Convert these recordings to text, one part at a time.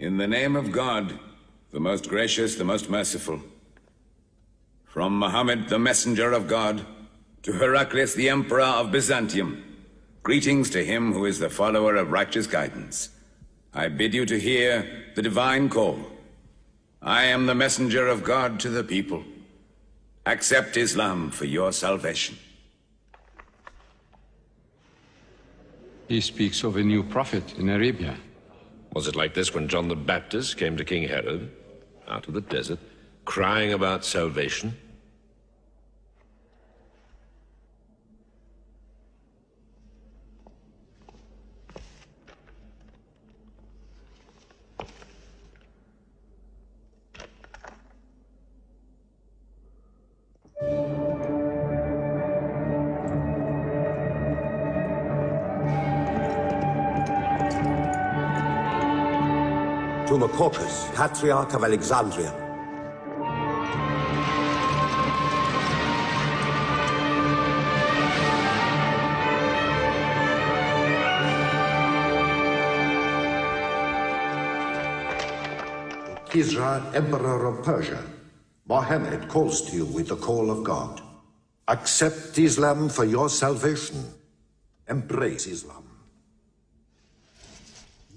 In the name of God, the most gracious, the most merciful. From Muhammad, the messenger of God, to Heraclius, the emperor of Byzantium, greetings to him who is the follower of righteous guidance. I bid you to hear the divine call. I am the messenger of God to the people. Accept Islam for your salvation. He speaks of a new prophet in Arabia. Was it like this when John the Baptist came to King Herod, out of the desert, crying about salvation? To Macocus, Patriarch of Alexandria. Kisra, Emperor of Persia, Mohammed calls to you with the call of God. Accept Islam for your salvation. Embrace Islam.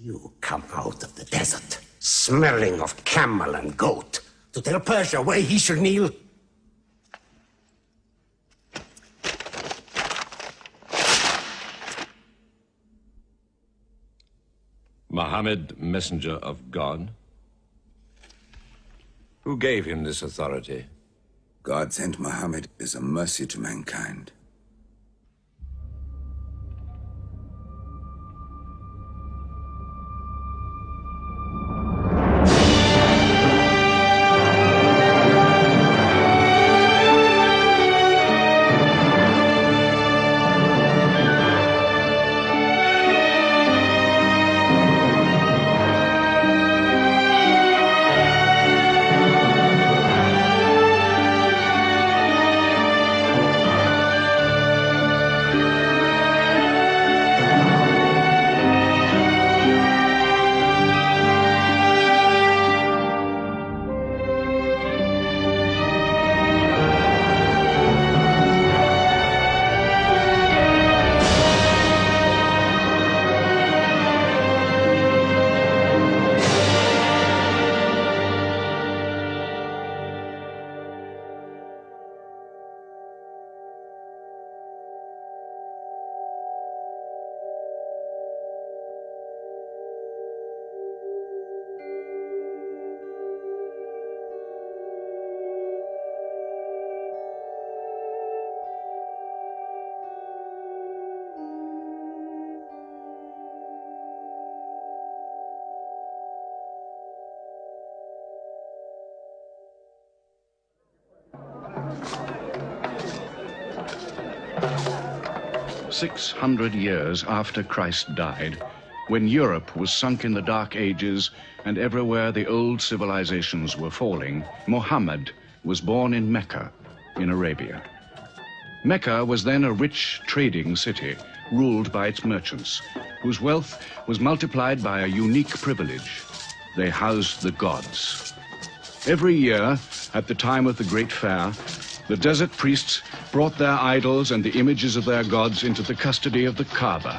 You come out of the desert, smelling of camel and goat, to tell Persia where he should kneel? Muhammad, messenger of God? Who gave him this authority? God sent Muhammad as a mercy to mankind. "600 years after Christ died, when Europe was sunk in the Dark Ages and everywhere the old civilizations were falling, Muhammad was born in Mecca, in Arabia. Mecca was then a rich trading city ruled by its merchants, whose wealth was multiplied by a unique privilege. They housed the gods. Every year, at the time of the Great Fair, the desert priests brought their idols and the images of their gods into the custody of the Kaaba.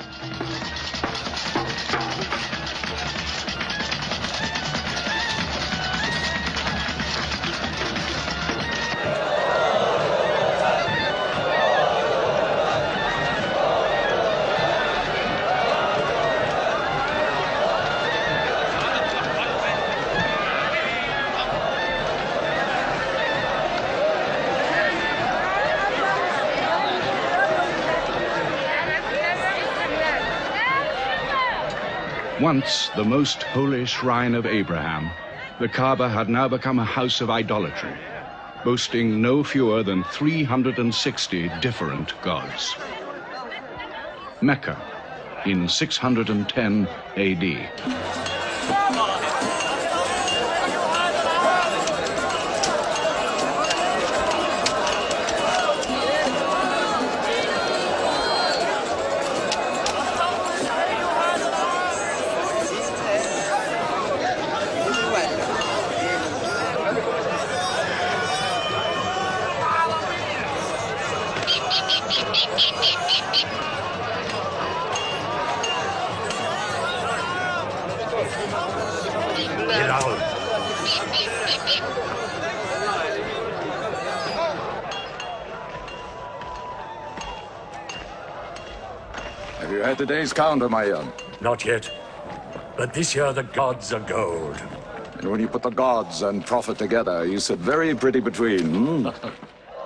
Once the most holy shrine of Abraham, the Kaaba had now become a house of idolatry, boasting no fewer than 360 different gods. Mecca, in 610 AD. Have you had today's counter, my young? Not yet. But this year the gods are gold. And when you put the gods and profit together, you sit very pretty between,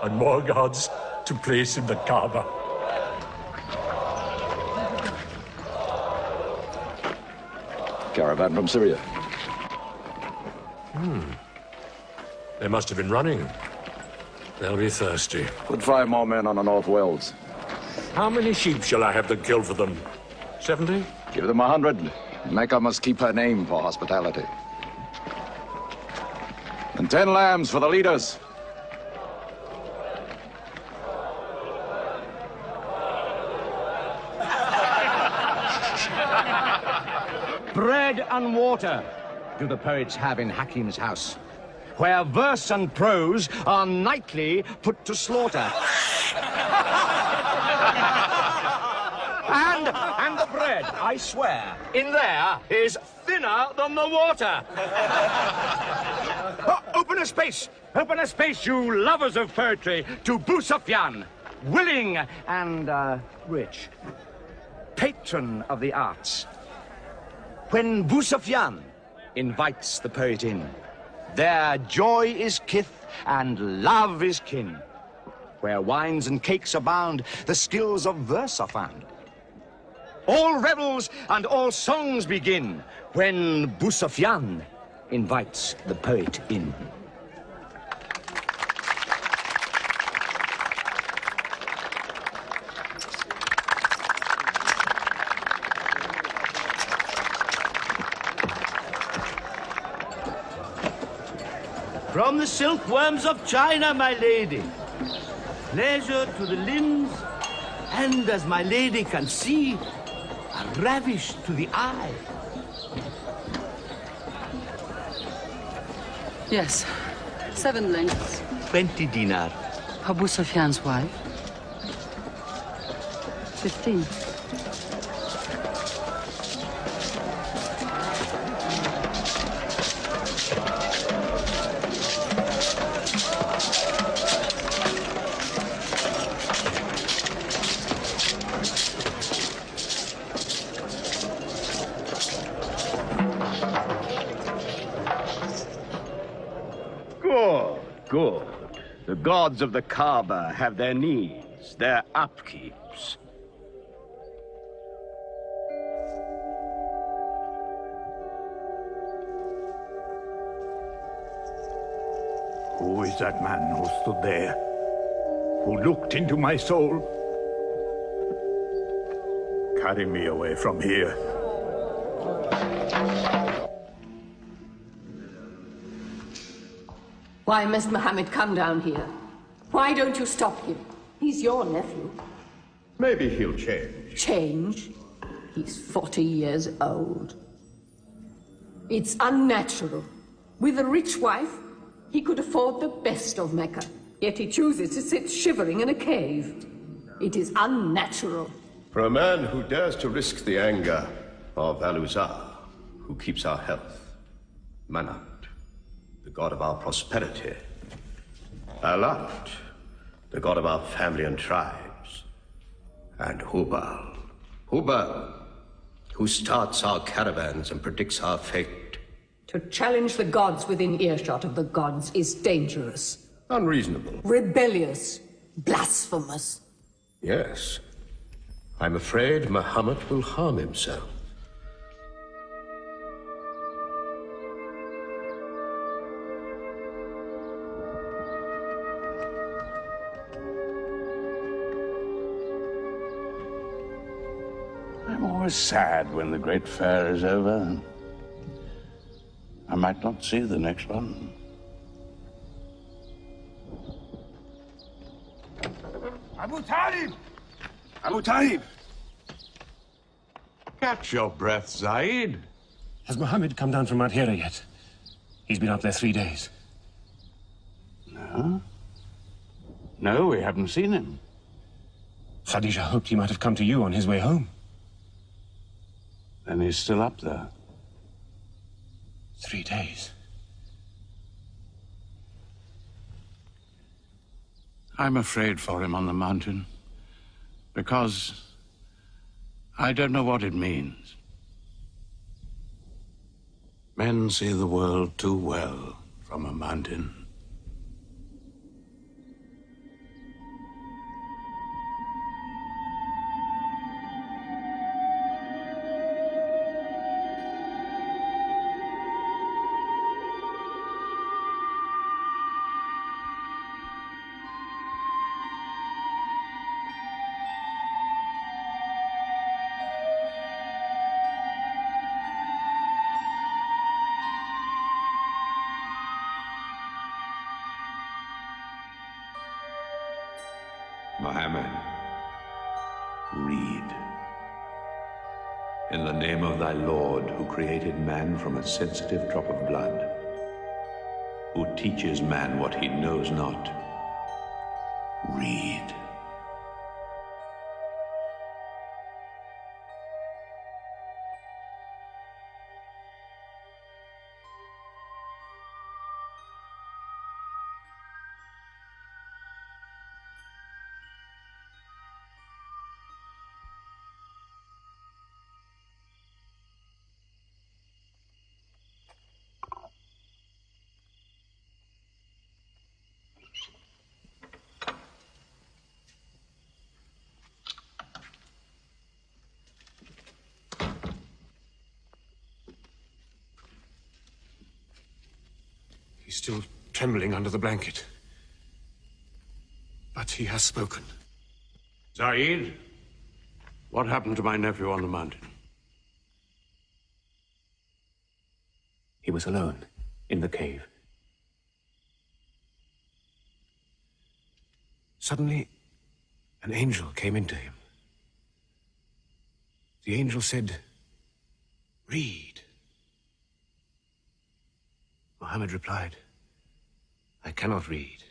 And more gods to place in the Kaaba. Caravan from Syria. They must have been running. They'll be thirsty. Put 5 more men on the North Wells. How many sheep shall I have them kill for them? 70? Give them 100. Mecca must keep her name for hospitality. And 10 lambs for the leaders. Bread and water do the poets have in Hakim's house, where verse and prose are nightly put to slaughter. And the bread, I swear, in there is thinner than the water. Open a space, you lovers of poetry, to Busufyan, willing and rich, patron of the arts. When Busufyan invites the poet in, there joy is kith and love is kin. Where wines and cakes abound, the skills of verse are found. All revels and all songs begin when Busufyan invites the poet in. From the silkworms of China, my lady. Pleasure to the limbs, and as my lady can see, a ravish to the eye. Yes, 7 lengths. 20 dinar. Abu Sufyan's wife. 15. Good. The gods of the Kaaba have their needs, their upkeeps. Who is that man who stood there? Who looked into my soul? Carry me away from here. Why must Muhammad come down here? Why don't you stop him? He's your nephew. Maybe he'll change. Change? He's 40 years old. It's unnatural. With a rich wife, he could afford the best of Mecca. Yet he chooses to sit shivering in a cave. It is unnatural. For a man who dares to risk the anger of Al-Uzza, who keeps our health, Manat, the god of our prosperity, Alat, the god of our family and tribes, and Hubal, who starts our caravans and predicts our fate. To challenge the gods within earshot of the gods is dangerous. Unreasonable. Rebellious. Blasphemous. Yes. I'm afraid Muhammad will harm himself. I'm always sad when the great fair is over. I might not see the next one. Abu Talib! Abu Talib! Catch your breath, Zaid. Has Muhammad come down from Mount Hira yet? He's been up there 3 days. No? No, we haven't seen him. Khadija hoped he might have come to you on his way home. And he's still up there. 3 days. I'm afraid for him on the mountain, because I don't know what it means. Men see the world too well from a mountain. Mohammed, read. In the name of thy Lord, who created man from a sensitive drop of blood, who teaches man what he knows not, read. He's still trembling under the blanket. But he has spoken. Saeed, what happened to my nephew on the mountain? He was alone in the cave. Suddenly, an angel came into him. The angel said, "Read." Muhammad replied, "I cannot read."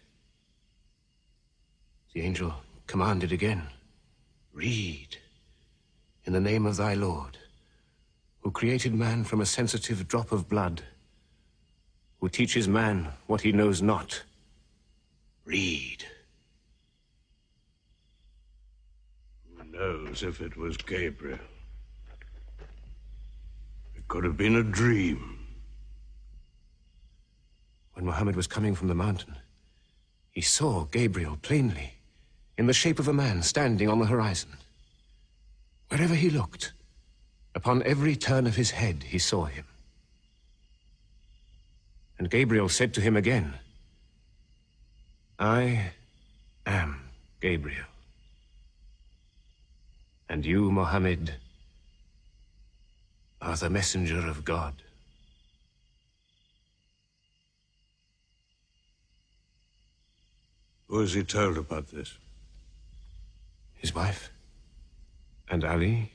The angel commanded again, "Read, in the name of thy Lord, who created man from a sensitive drop of blood, who teaches man what he knows not. Read." Who knows if it was Gabriel? It could have been a dream. When Muhammad was coming from the mountain, he saw Gabriel plainly, in the shape of a man standing on the horizon. Wherever he looked, upon every turn of his head, he saw him. And Gabriel said to him again, "I am Gabriel. And you, Muhammad, are the messenger of God." Who has he told about this? His wife, and Ali,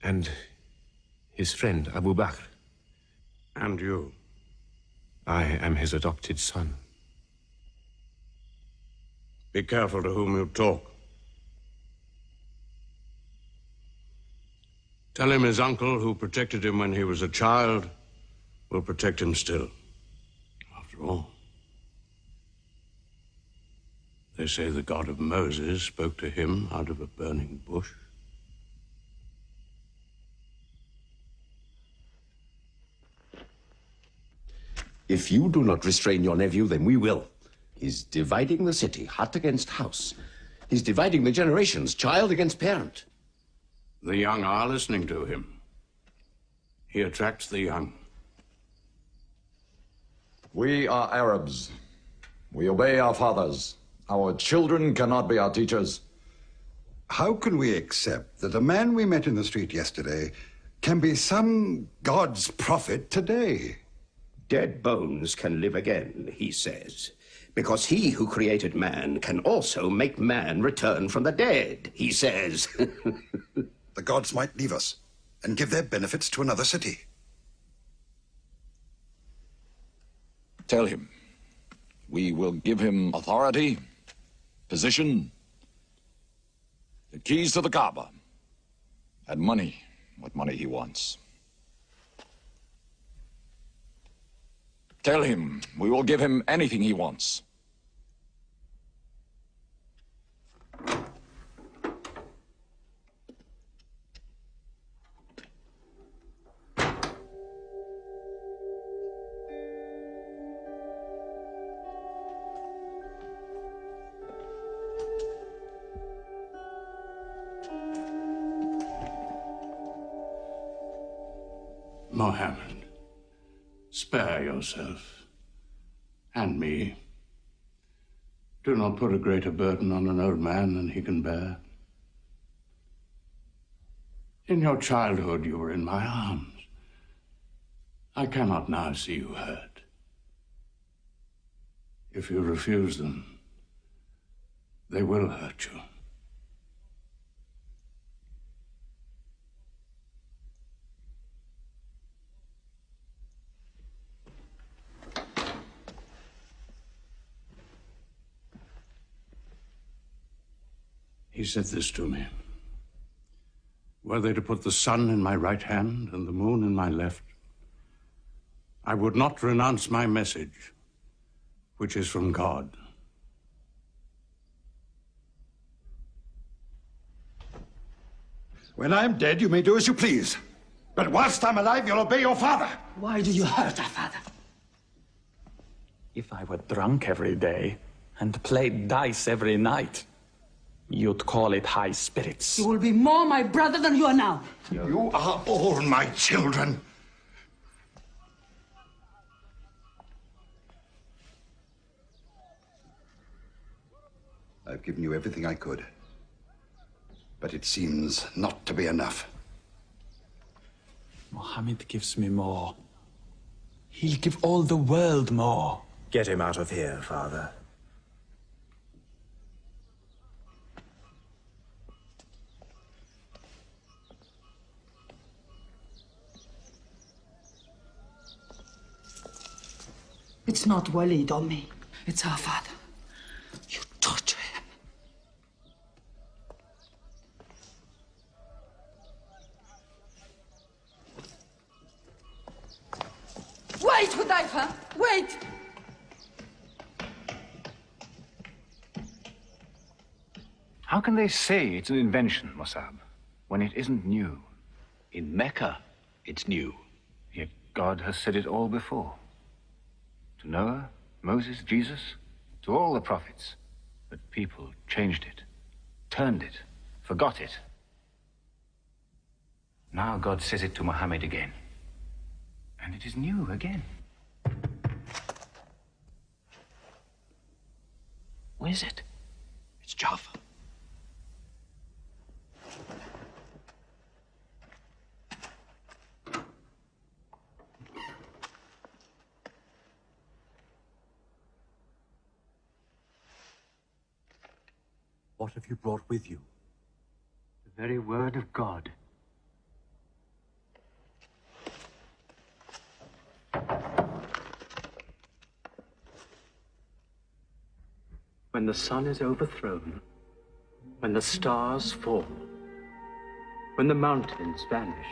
and his friend Abu Bakr. And you? I am his adopted son. Be careful to whom you talk. Tell him his uncle, who protected him when he was a child, will protect him still. After all, they say the God of Moses spoke to him out of a burning bush. If you do not restrain your nephew, then we will. He's dividing the city, hut against house. He's dividing the generations, child against parent. The young are listening to him. He attracts the young. We are Arabs. We obey our fathers. Our children cannot be our teachers. How can we accept that a man we met in the street yesterday can be some God's prophet today? Dead bones can live again, he says, because he who created man can also make man return from the dead, he says. The gods might leave us and give their benefits to another city. Tell him we will give him authority, position, The keys to the Kaaba. And money, what money he wants. Tell him we will give him anything he wants. Mohammed, spare yourself, and me. Do not put a greater burden on an old man than he can bear. In your childhood, you were in my arms. I cannot now see you hurt. If you refuse them, they will hurt you. He said this to me. Were they to put the sun in my right hand and the moon in my left, I would not renounce my message, which is from God. When I'm dead, you may do as you please. But whilst I'm alive, you'll obey your father. Why do you hurt our father? If I were drunk every day and played dice every night, you'd call it high spirits. You will be more my brother than you are now. You are all my children. I've given you everything I could. But it seems not to be enough. Mohammed gives me more. He'll give all the world more. Get him out of here, Father. It's not Walid or me. It's our father. You torture him. Wait, Hudayfa! Wait! How can they say it's an invention, Mossab, when it isn't new? In Mecca, it's new. Yet God has said it all before. To Noah, Moses, Jesus, to all the prophets. But people changed it, turned it, forgot it. Now God says it to Muhammad again. And it is new again. Who is it? It's Jaffa. What have you brought with you? The very word of God. When the sun is overthrown, when the stars fall, when the mountains vanish,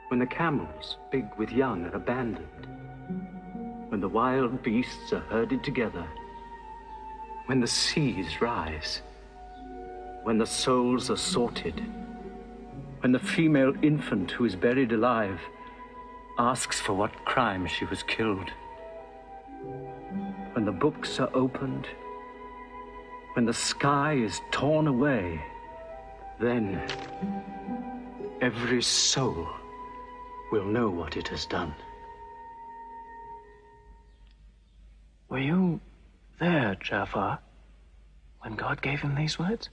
when the camels, big with young, are abandoned, when the wild beasts are herded together, when the seas rise, when the souls are sorted, when the female infant who is buried alive asks for what crime she was killed, when the books are opened, when the sky is torn away, then every soul will know what it has done. Were you there, Jafar, when God gave him these words?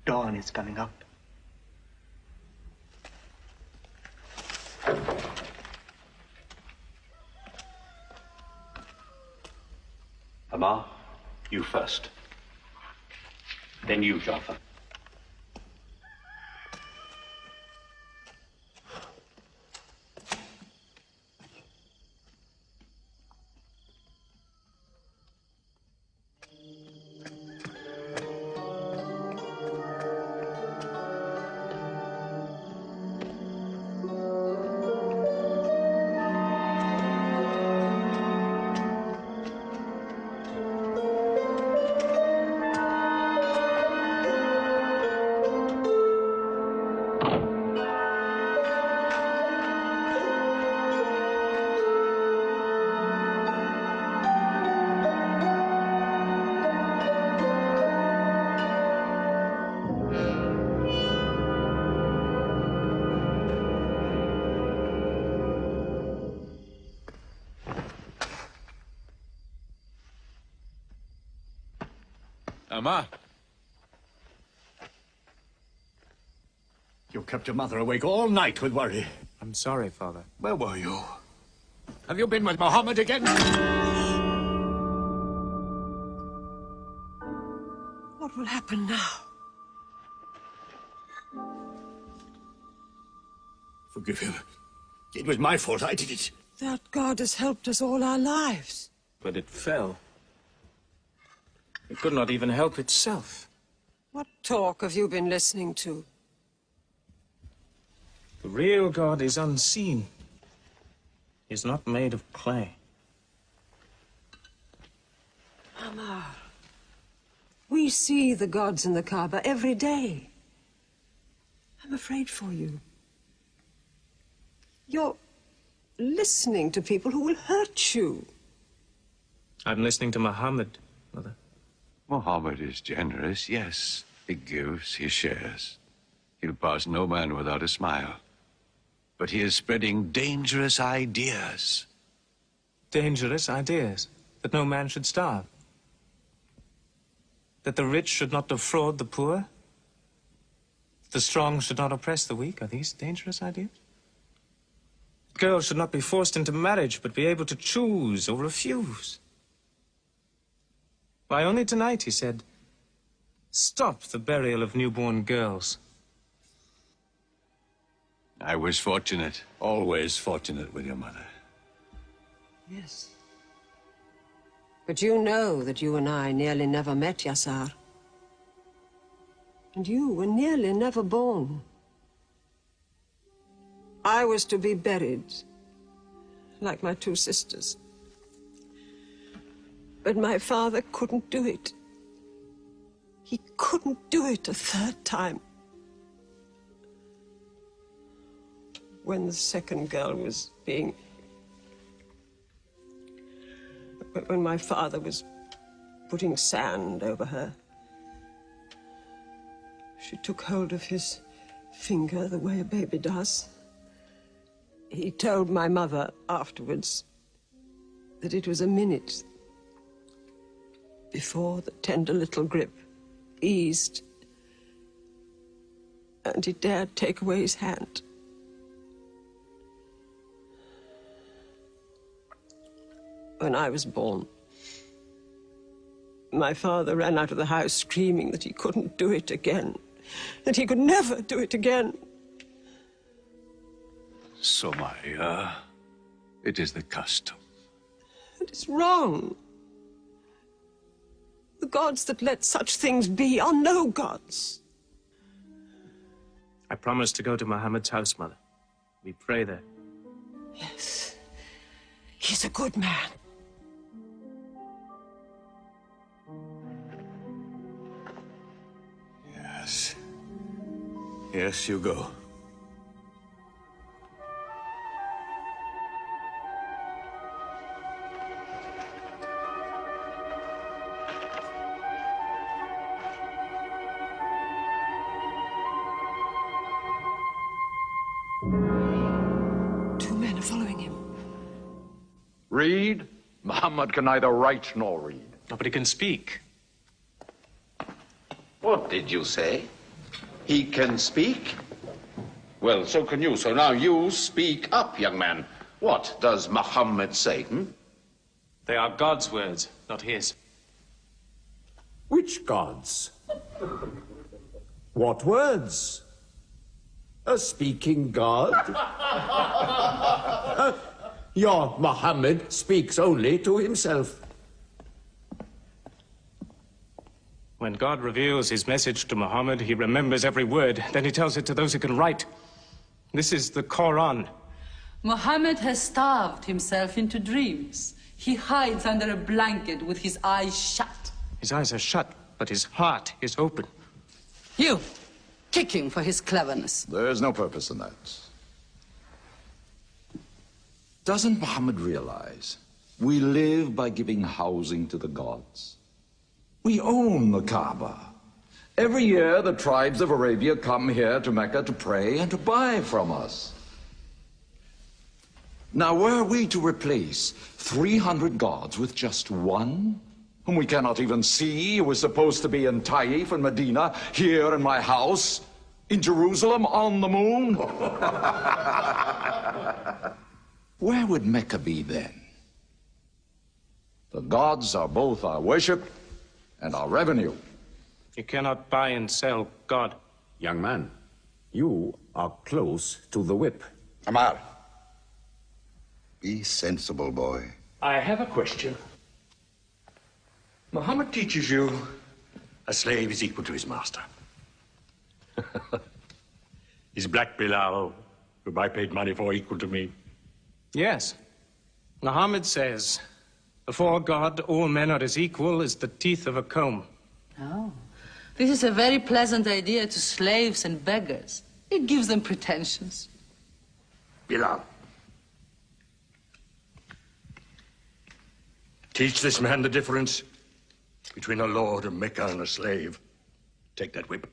Dawn is coming up. Amar, you first. Then you, Jafar. Amma. You kept your mother awake all night with worry. I'm sorry, Father. Where were you? Have you been with Mohammed again? What will happen now? Forgive him. It was my fault. I did it. That God has helped us all our lives. But it fell. It could not even help itself. What talk have you been listening to? The real God is unseen. He is not made of clay. Mama, we see the gods in the Kaaba every day. I'm afraid for you. You're listening to people who will hurt you. I'm listening to Muhammad, Mother. Muhammad is generous, yes. He gives, he shares. He'll pass no man without a smile. But he is spreading dangerous ideas. Dangerous ideas? That no man should starve? That the rich should not defraud the poor? The strong should not oppress the weak? Are these dangerous ideas? Girls should not be forced into marriage, but be able to choose or refuse. Why, only tonight he said, stop the burial of newborn girls. I was fortunate, always fortunate with your mother. Yes. But you know that you and I nearly never met, Yassar. And you were nearly never born. I was to be buried, like my two sisters. But my father couldn't do it. He couldn't do it a third time. When the second girl was being... When my father was putting sand over her, she took hold of his finger the way a baby does. He told my mother afterwards that it was a minute before the tender little grip eased and he dared take away his hand. When I was born, my father ran out of the house screaming that he couldn't do it again, that he could never do it again. Somaya, it is the custom. It is wrong. The gods that let such things be are no gods. I promised to go to Muhammad's house, Mother. We pray there. Yes. He's a good man. Yes. Yes, you go. 2 men are following him. Read? Muhammad can neither write nor read. Nobody can speak. What did you say? He can speak? Well, so can you. So now you speak up, young man. What does Muhammad say, They are God's words, not his. Which gods? What words? A speaking God? Your Muhammad speaks only to himself. When God reveals his message to Muhammad, he remembers every word. Then he tells it to those who can write. This is the Quran. Muhammad has starved himself into dreams. He hides under a blanket with his eyes shut. His eyes are shut, but his heart is open. You, kick him for his cleverness. There is no purpose in that. Doesn't Muhammad realize we live by giving housing to the gods? We own the Kaaba. Every year, the tribes of Arabia come here to Mecca to pray and to buy from us. Now, were we to replace 300 gods with just one, whom we cannot even see, who is supposed to be in Taif and Medina, here in my house, in Jerusalem, on the moon? Where would Mecca be then? The gods are both our worship and our revenue. You cannot buy and sell God. Young man, you are close to the whip. Amar, be sensible, boy. I have a question. Muhammad teaches you a slave is equal to his master. Is Black Bilal, whom I paid money for, equal to me? Yes. Muhammad says, before God, all men are as equal as the teeth of a comb. Oh, this is a very pleasant idea to slaves and beggars. It gives them pretensions. Bilal, teach this man the difference between a lord of Mecca and a slave. Take that whip.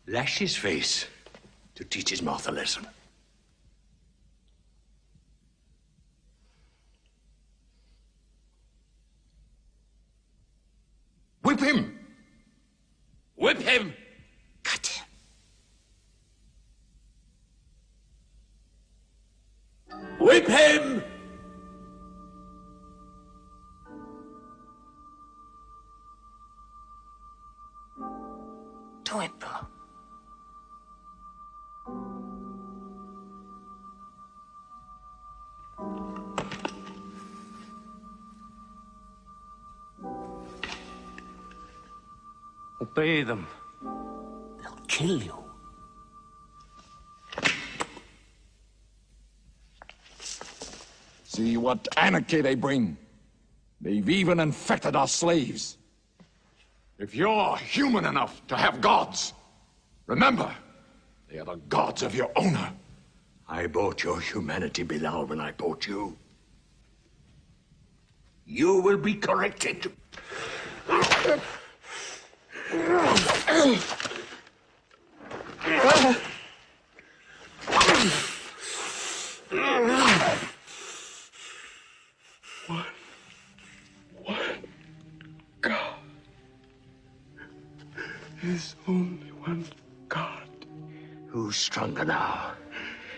Lash his face to teach his mouth a lesson. Whip him! Whip him! Cut him! Whip him! Do it, bro. Obey them. They'll kill you. See what anarchy they bring. They've even infected our slaves. If you're human enough to have gods, remember, they are the gods of your owner. I bought your humanity, Bilal, when I bought you. You will be corrected. There's only one God. Who's stronger now?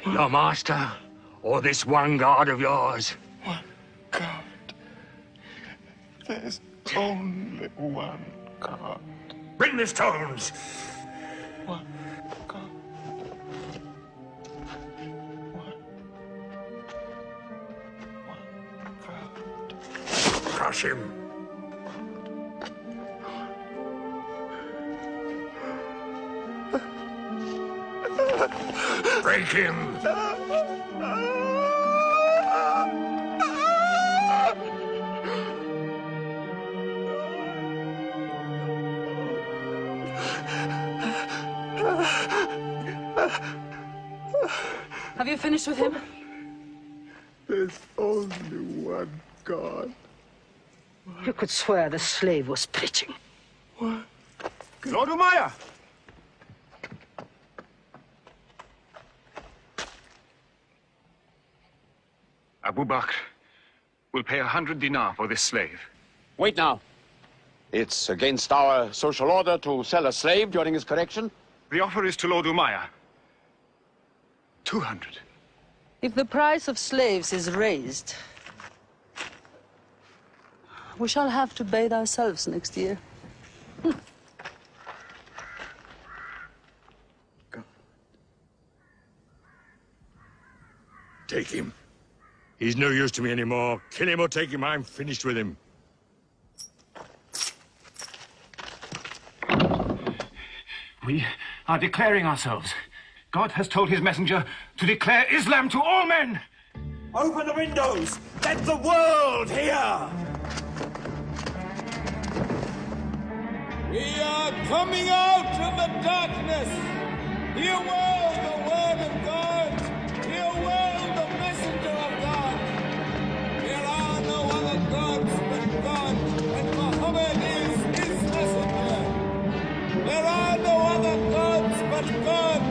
Your master or this one God of yours? One God. There's only one God. Bring the stones! One God. One God. Crush him. Break him! Have you finished with him? There's only one God. You could swear the slave was preaching. What? Lord Umayyah! Abu Bakr will pay 100 dinar for this slave. Wait now. It's against our social order to sell a slave during his correction. The offer is to Lord Umayyah. 200. If the price of slaves is raised, we shall have to bathe ourselves next year. Take him. He's no use to me anymore. Kill him or take him. I'm finished with him. We are declaring ourselves. God has told his messenger to declare Islam to all men. Open the windows! Let the world hear! We are coming out of the darkness. Hear well the word of God. Hear well the messenger of God. There are no other gods but God, and Muhammad is his messenger. There are no other gods but God,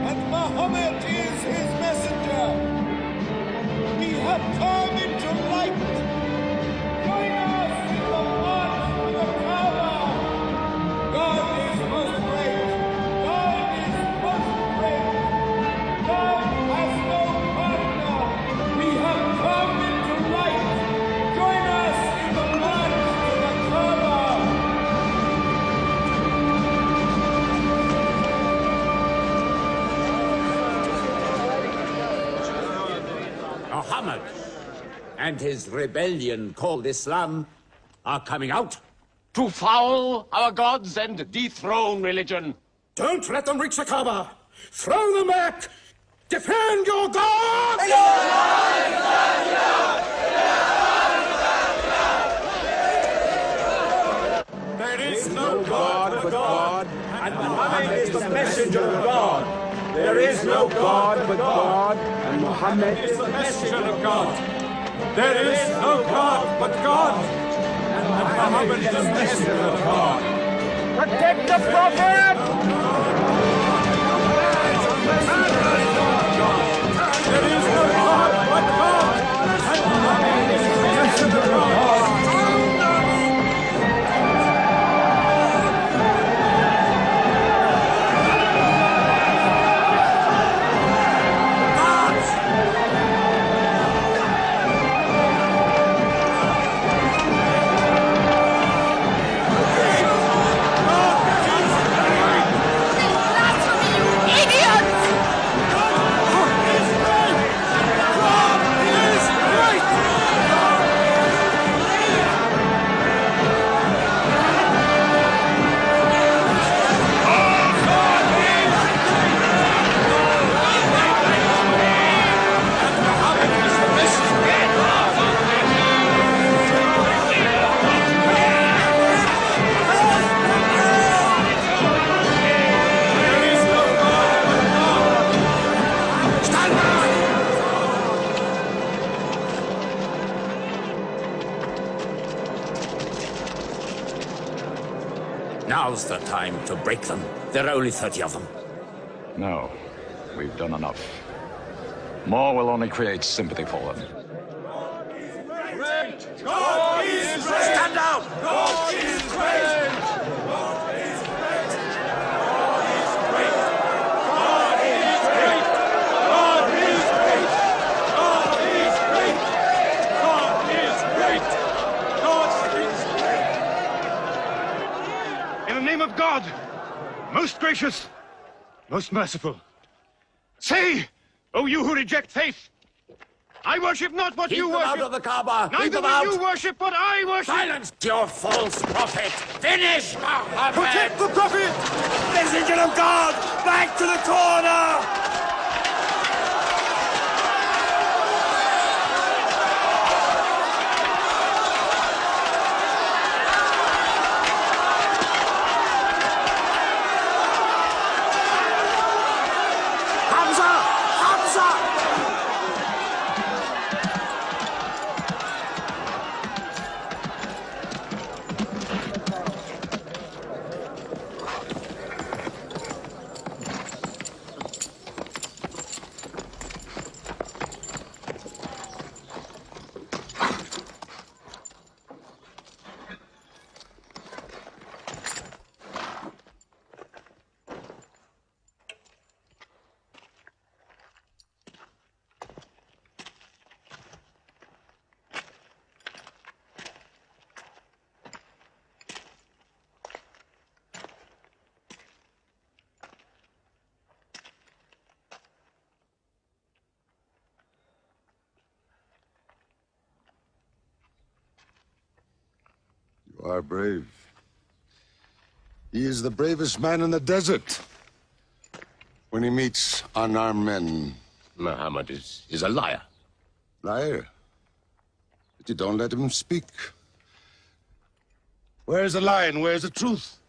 and Muhammad is his messenger. We have come into light. Muhammad and his rebellion called Islam are coming out to foul our gods and dethrone religion. Don't let them reach the Kaaba. Throw them back. Defend your God! There is no God but God, and Muhammad is the messenger of God. There is no God but God, and Muhammad is the messenger of God. There is no God but God, and Muhammad is the messenger of God. Protect the Prophet! There is no God but God, and Muhammad is the messenger of God. Now's the time to break them. There are only 30 of them. No, we've done enough. More will only create sympathy for them. God is great! Stand down! God is great! God is great! God is great! God is great! God is great! God is great! God is great! In the name of God, most gracious, most merciful, say, O you who reject faith, I worship not what you worship. Keep them out of the Kaaba. Neither will you worship what I worship. Silence your false prophet. Finish Muhammad. Protect the Prophet! Messenger of God! Back to the corner! You are brave. He is the bravest man in the desert. When he meets unarmed men. Muhammad is a liar. Liar? But you don't let him speak. Where's the lie and where's the truth?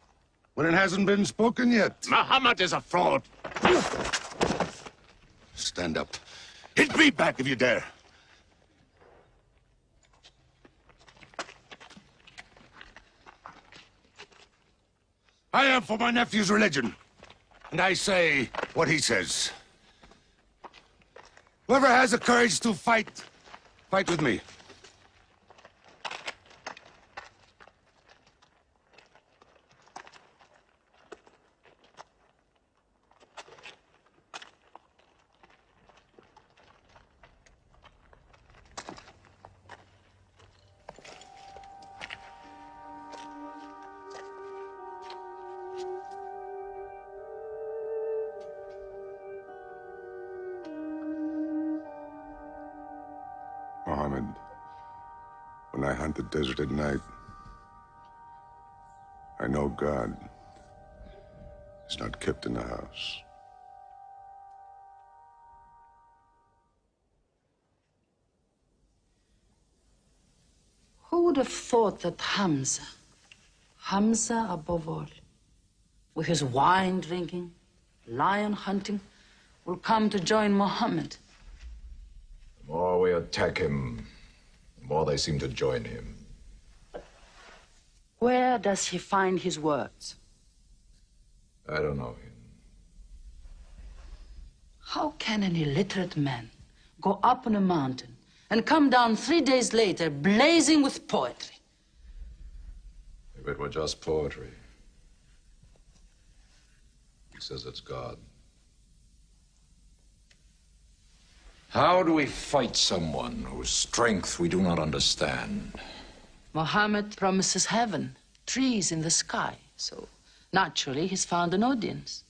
When it hasn't been spoken yet. Muhammad is a fraud. Stand up. Hit me back if you dare. I am for my nephew's religion. And I say what he says. Whoever has the courage to fight, fight with me. When I hunt the desert at night, I know God is not kept in the house. Who would have thought that Hamza above all, with his wine drinking, lion hunting, will come to join Muhammad? The more we attack him, the more they seem to join him. Where does he find his words? I don't know him. How can an illiterate man go up on a mountain and come down 3 days later blazing with poetry? If it were just poetry. He says it's God. How do we fight someone whose strength we do not understand? Muhammad promises heaven, trees in the sky, so naturally he's found an audience.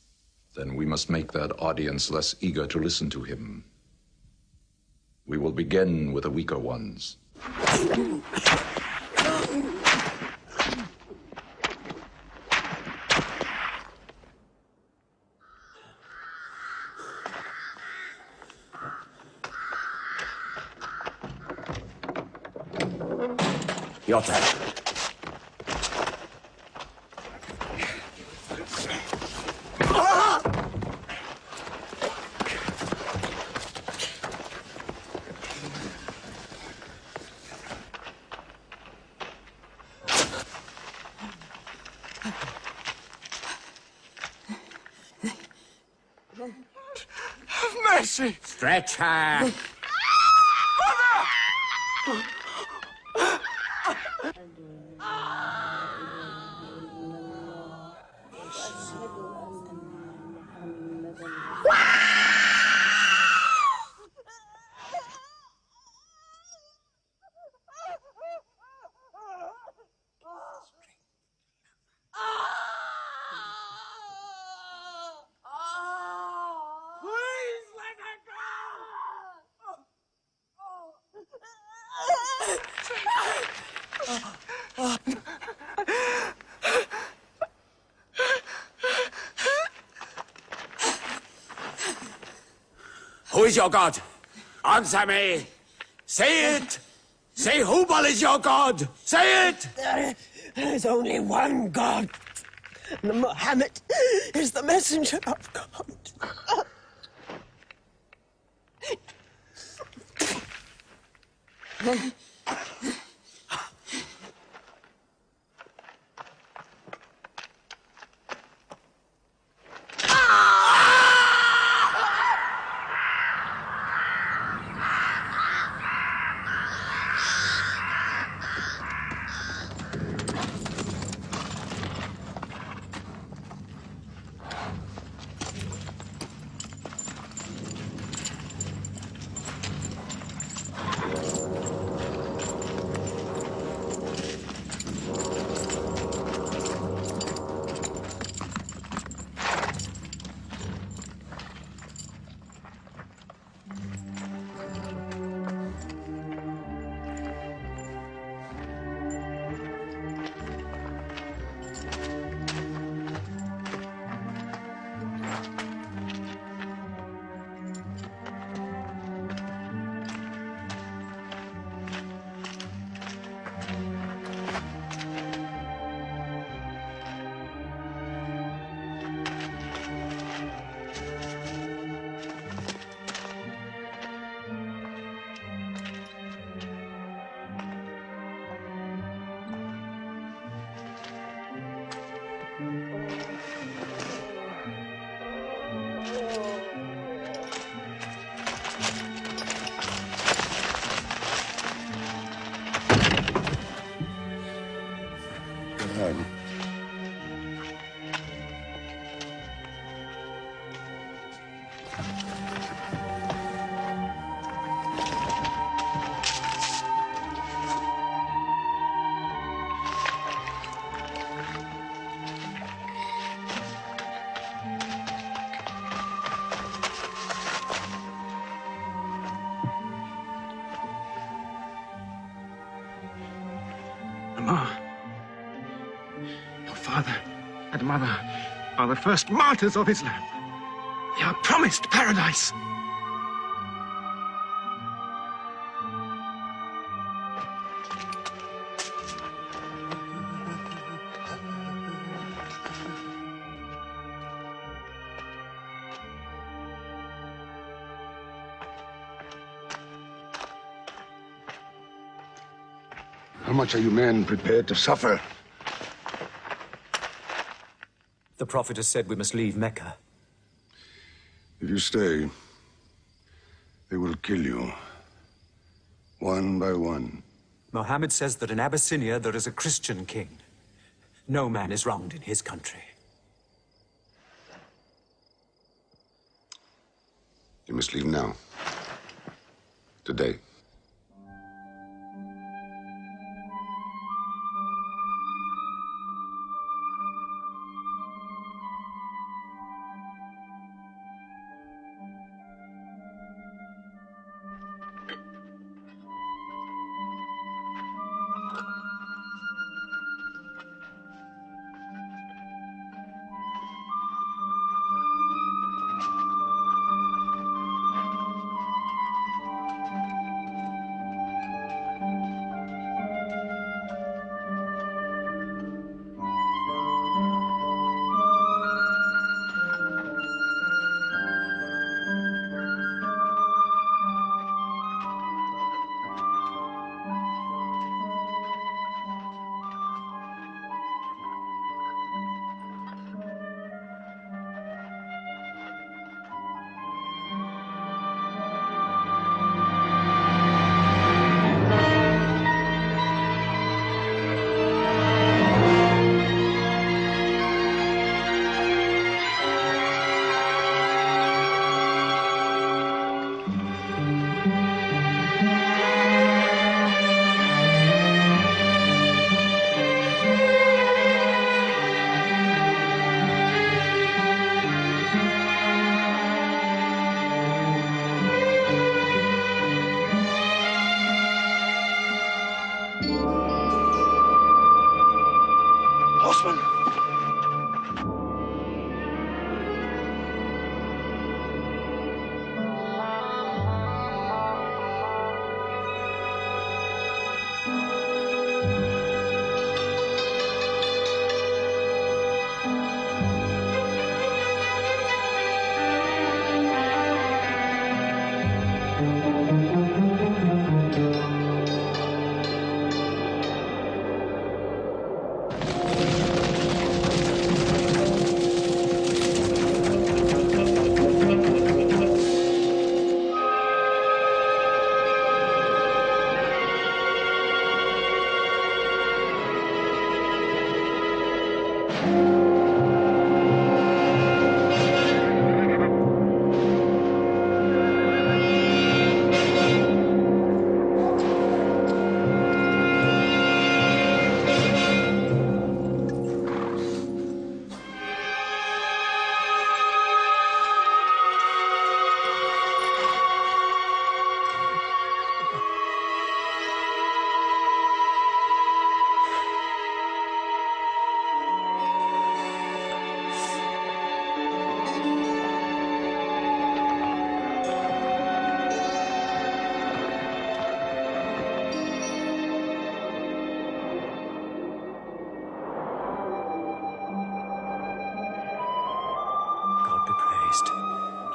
Then we must make that audience less eager to listen to him. We will begin with the weaker ones. Your turn. Have mercy! Stretch her! Who is your God? Answer me. Say it. Say Hubal is your God. Say it. There is only one God. And Muhammad is the messenger of God. Your father and mother are the first martyrs of Islam. They are promised paradise. How much are you men prepared to suffer? The Prophet has said we must leave Mecca. If you stay, they will kill you. One by one. Mohammed says that in Abyssinia there is a Christian king. No man is wronged in his country. You must leave now. Today.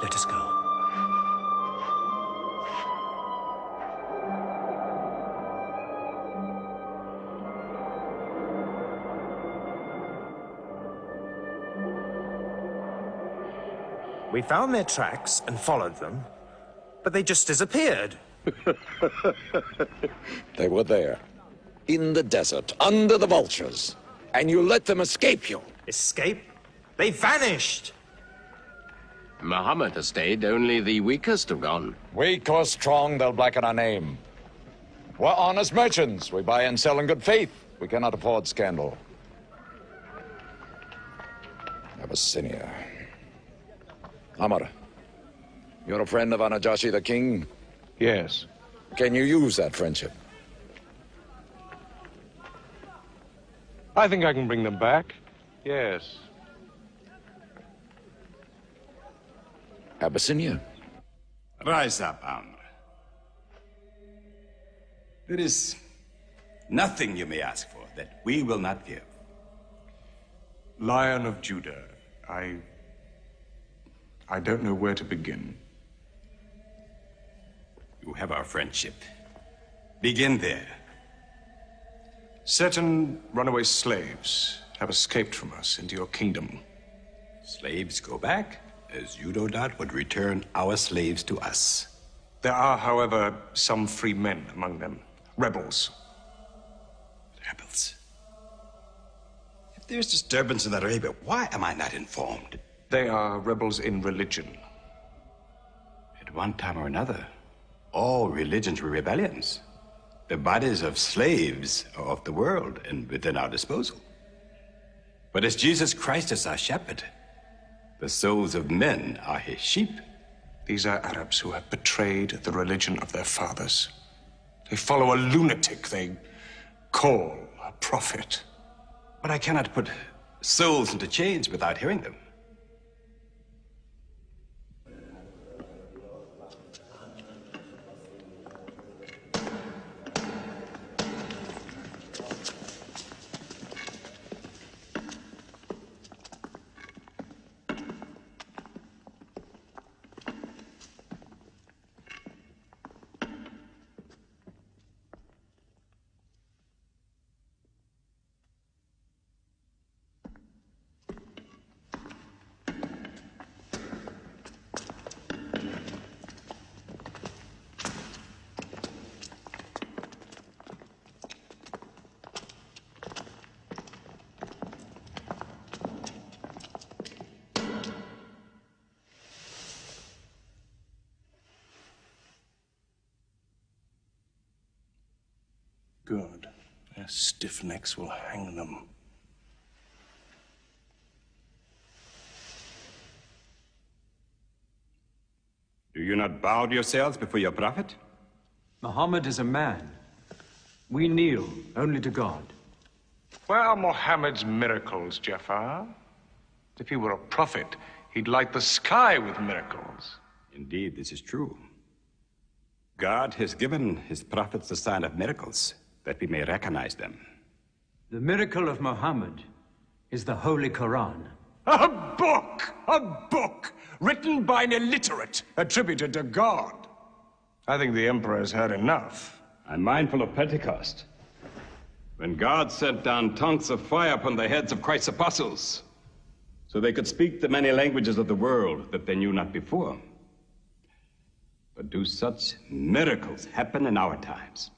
Let us go. We found their tracks and followed them, but they just disappeared. They were there, in the desert, under the vultures, and you let them escape you. Escape? They vanished! Muhammad has stayed. Only the weakest have gone. Weak or strong, they'll blacken our name. We're honest merchants. We buy and sell in good faith. We cannot afford scandal. Abyssinia. Amar, you're a friend of Anajashi the king? Yes. Can you use that friendship? I think I can bring them back. Yes. Abyssinia. Rise up, Amr. There is nothing you may ask for that we will not give. Lion of Judah, I don't know where to begin. You have our friendship. Begin there. Certain runaway slaves have escaped from us into your kingdom. Slaves go back, as you no doubt would return our slaves to us. There are, however, some free men among them. Rebels. Rebels? If there's disturbance in Arabia, why am I not informed? They are rebels in religion. At one time or another, all religions were rebellions. The bodies of slaves are of the world and within our disposal. But as Jesus Christ is our shepherd, the souls of men are his sheep. These are Arabs who have betrayed the religion of their fathers. They follow a lunatic they call a prophet. But I cannot put souls into chains without hearing them. Good. Their stiff necks will hang them. Do you not bow yourselves before your prophet? Muhammad is a man. We kneel only to God. Where are Mohammed's miracles, Jafar? If he were a prophet, he'd light the sky with miracles. Indeed, this is true. God has given his prophets the sign of miracles, that we may recognize them. The miracle of Muhammad is the Holy Quran. A book! A book! Written by an illiterate, attributed to God. I think the Emperor has heard enough. I'm mindful of Pentecost, when God sent down tongues of fire upon the heads of Christ's apostles, so they could speak the many languages of the world that they knew not before. But do such miracles happen in our times?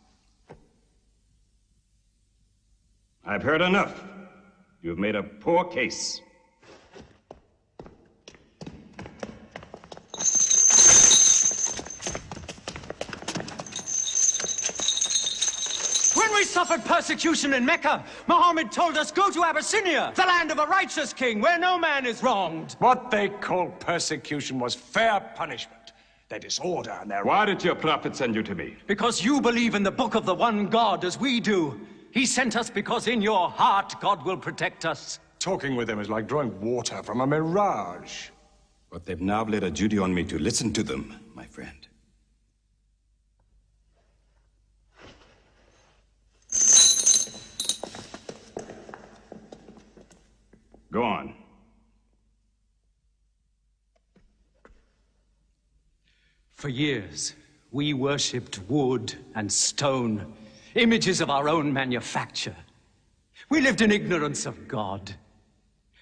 I've heard enough. You've made a poor case. When we suffered persecution in Mecca, Muhammad told us, go to Abyssinia, the land of a righteous king, where no man is wronged. What they called persecution was fair punishment. Their disorder and their... Why did your prophet send you to me? Because you believe in the book of the one God as we do. He sent us because in your heart God will protect us. Talking with them is like drawing water from a mirage. But they've now laid a duty on me to listen to them, my friend. Go on. For years, we worshipped wood and stone, images of our own manufacture. We lived in ignorance of God.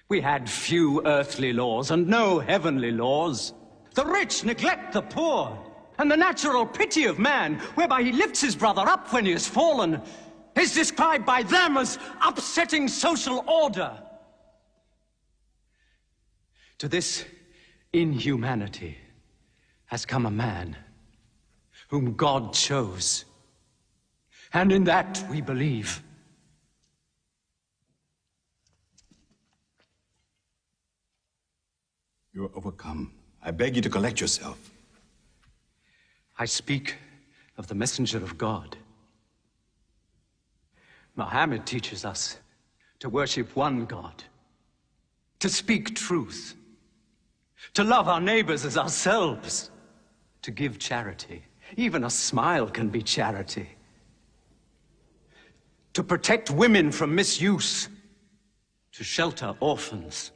We had few earthly laws and no heavenly laws. The rich neglect the poor, and the natural pity of man, whereby he lifts his brother up when he has fallen, is described by them as upsetting social order. To this inhumanity has come a man whom God chose. And in that we believe. You are overcome. I beg you to collect yourself. I speak of the messenger of God. Muhammad teaches us to worship one God, to speak truth, to love our neighbors as ourselves, to give charity. Even a smile can be charity. To protect women from misuse, to shelter orphans,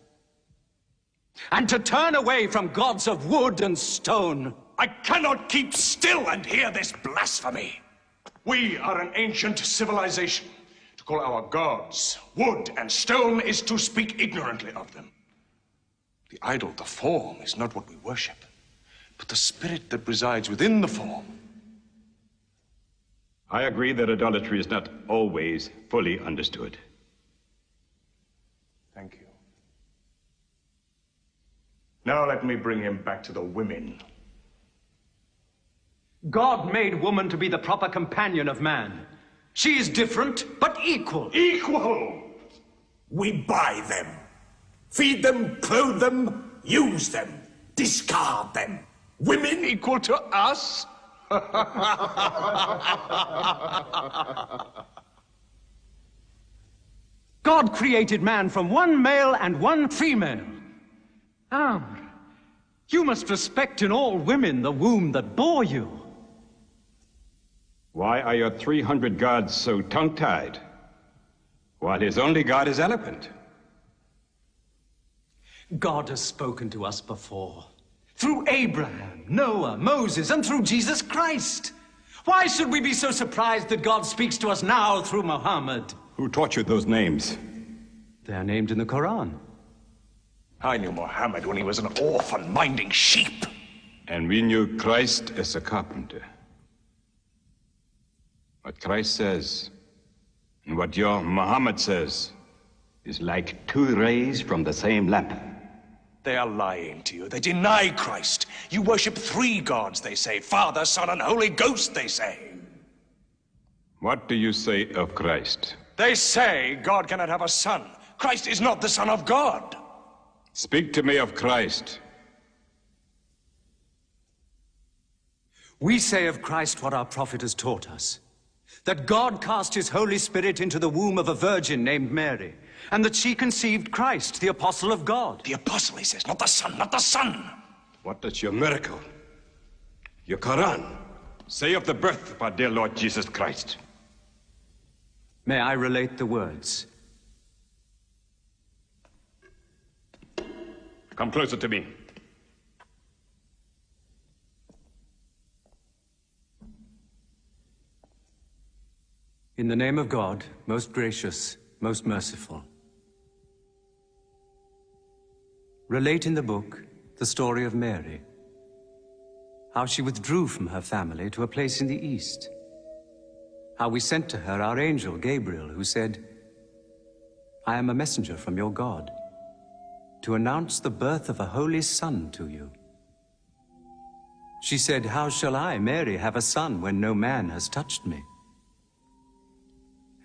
and to turn away from gods of wood and stone. I cannot keep still and hear this blasphemy. We are an ancient civilization. To call our gods wood and stone is to speak ignorantly of them. The idol, the form, is not what we worship, but the spirit that resides within the form. I agree that idolatry is not always fully understood. Thank you. Now let me bring him back to the women. God made woman to be the proper companion of man. She is different, but equal. Equal! We buy them. Feed them, clothe them, use them, discard them. Women equal to us? God created man from one male and one female. You must respect in all women the womb that bore you. Why are your 300 gods so tongue-tied, while his only god is eloquent? God has spoken to us before. Through Abraham, Noah, Moses, and through Jesus Christ. Why should we be so surprised that God speaks to us now through Muhammad? Who taught you those names? They are named in the Quran. I knew Muhammad when he was an orphan minding sheep. And we knew Christ as a carpenter. What Christ says, and what your Muhammad says, is like two rays from the same lamp. They are lying to you. They deny Christ. You worship three gods, they say. Father, Son, and Holy Ghost, they say. What do you say of Christ? They say God cannot have a son. Christ is not the Son of God. Speak to me of Christ. We say of Christ what our prophet has taught us. That God cast his Holy Spirit into the womb of a virgin named Mary, and that she conceived Christ, the apostle of God. The apostle, he says, not the son, not the son. What does your miracle, your Quran, say of the birth of our dear Lord Jesus Christ? May I relate the words? Come closer to me. In the name of God, most gracious, most merciful. Relate in the book the story of Mary, how she withdrew from her family to a place in the east, how we sent to her our angel Gabriel, who said, I am a messenger from your God, to announce the birth of a holy son to you. She said, how shall I, Mary, have a son when no man has touched me?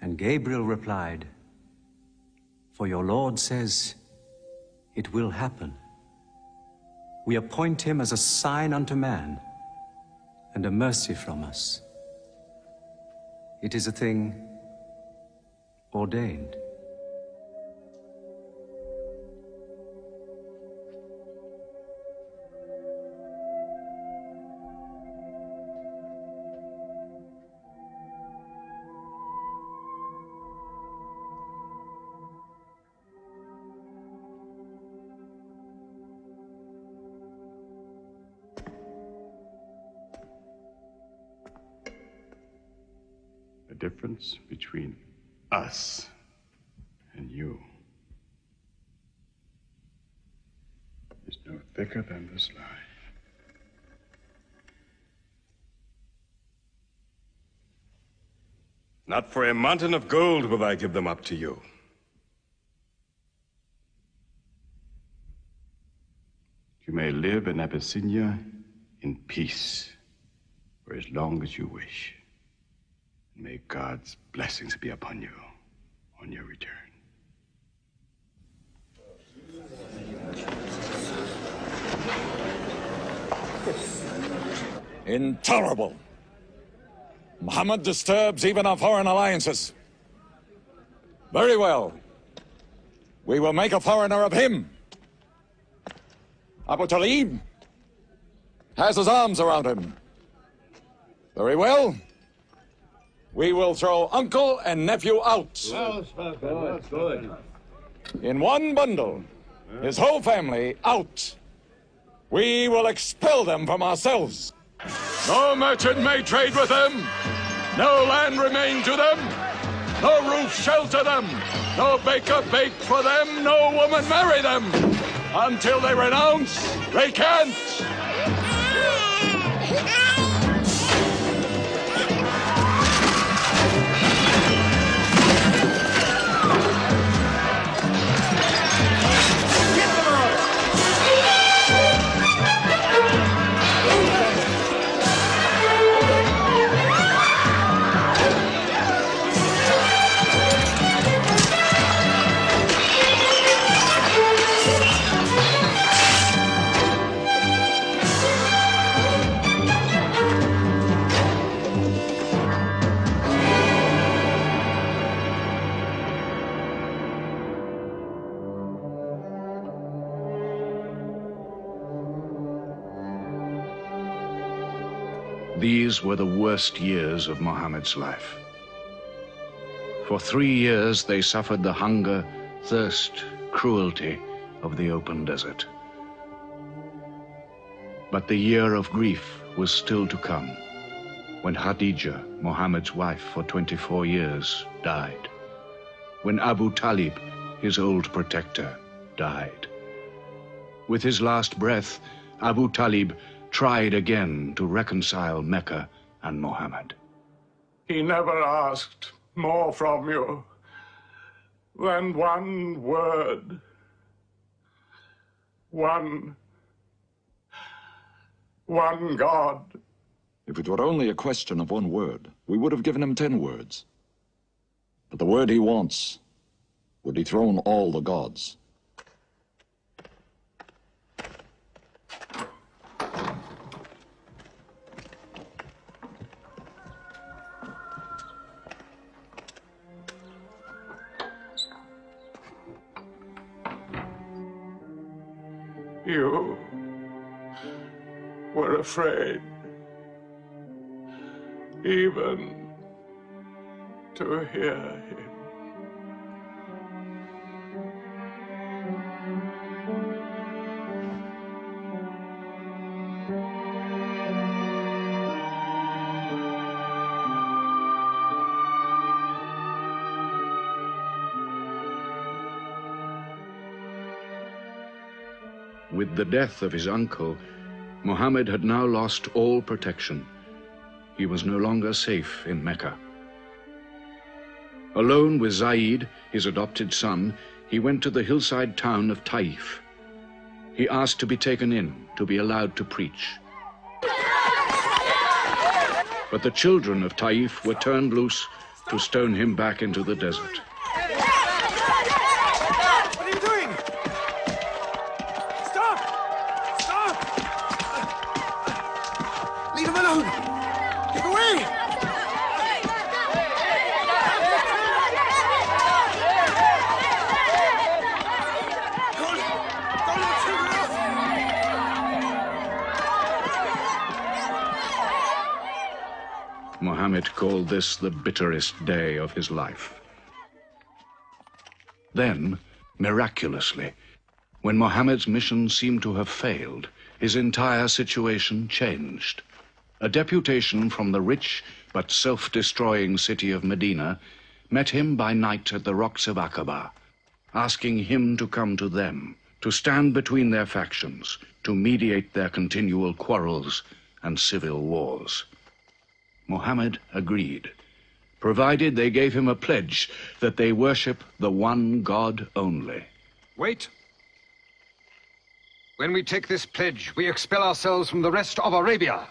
And Gabriel replied, for your Lord says, it will happen. We appoint him as a sign unto man, and a mercy from us. It is a thing ordained. The difference between us and you is no thicker than this lie. Not for a mountain of gold will I give them up to you. You may live in Abyssinia in peace for as long as you wish. May God's blessings be upon you on your return. Intolerable. Muhammad disturbs even our foreign alliances. Very well. We will make a foreigner of him. Abu Talib has his arms around him. Very well. We will throw uncle and nephew out. Good. In one bundle. His whole family out. We will expel them from ourselves. No merchant may trade with them. No land remain to them. No roof shelter them. No baker bake for them. No woman marry them. Until they renounce, they can't. These were the worst years of Muhammad's life. For 3 years they suffered the hunger, thirst, cruelty of the open desert. But the year of grief was still to come, when Khadija, Muhammad's wife for 24 years, died. When Abu Talib, his old protector, died. With his last breath, Abu Talib tried again to reconcile Mecca and Muhammad. He never asked more from you than one word. One God. If it were only a question of one word, we would have given him 10 words. But the word he wants would dethrone all the gods. You were afraid even to hear him. With the death of his uncle, Muhammad had now lost all protection. He was no longer safe in Mecca. Alone with Zaid, his adopted son, he went to the hillside town of Taif. He asked to be taken in, to be allowed to preach. But the children of Taif were turned loose to stone him back into the desert. What are you doing? Stop! Stop! Leave him alone! Get away! Muhammad called this the bitterest day of his life. Then, miraculously, when Muhammad's mission seemed to have failed, his entire situation changed. A deputation from the rich but self-destroying city of Medina met him by night at the rocks of Aqaba, asking him to come to them, to stand between their factions, to mediate their continual quarrels and civil wars. Muhammad agreed, provided they gave him a pledge that they worship the one God only. Wait. When we take this pledge, we expel ourselves from the rest of Arabia.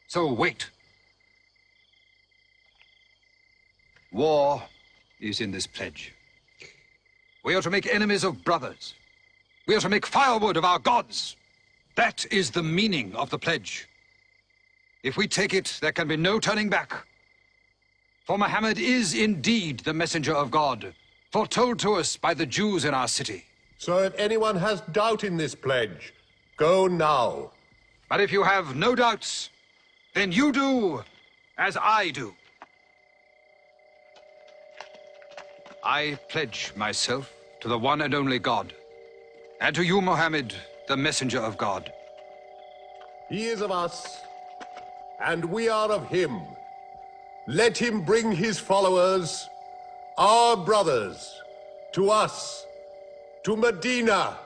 So wait. War is in this pledge. We are to make enemies of brothers. We are to make firewood of our gods. That is the meaning of the pledge. If we take it, there can be no turning back. For Muhammad is indeed the messenger of God, foretold to us by the Jews in our city. So if anyone has doubt in this pledge, go now. But if you have no doubts, then you do as I do. I pledge myself to the one and only God, and to you, Mohammed, the messenger of God. He is of us, and we are of him. Let him bring his followers, our brothers, to us, to Medina.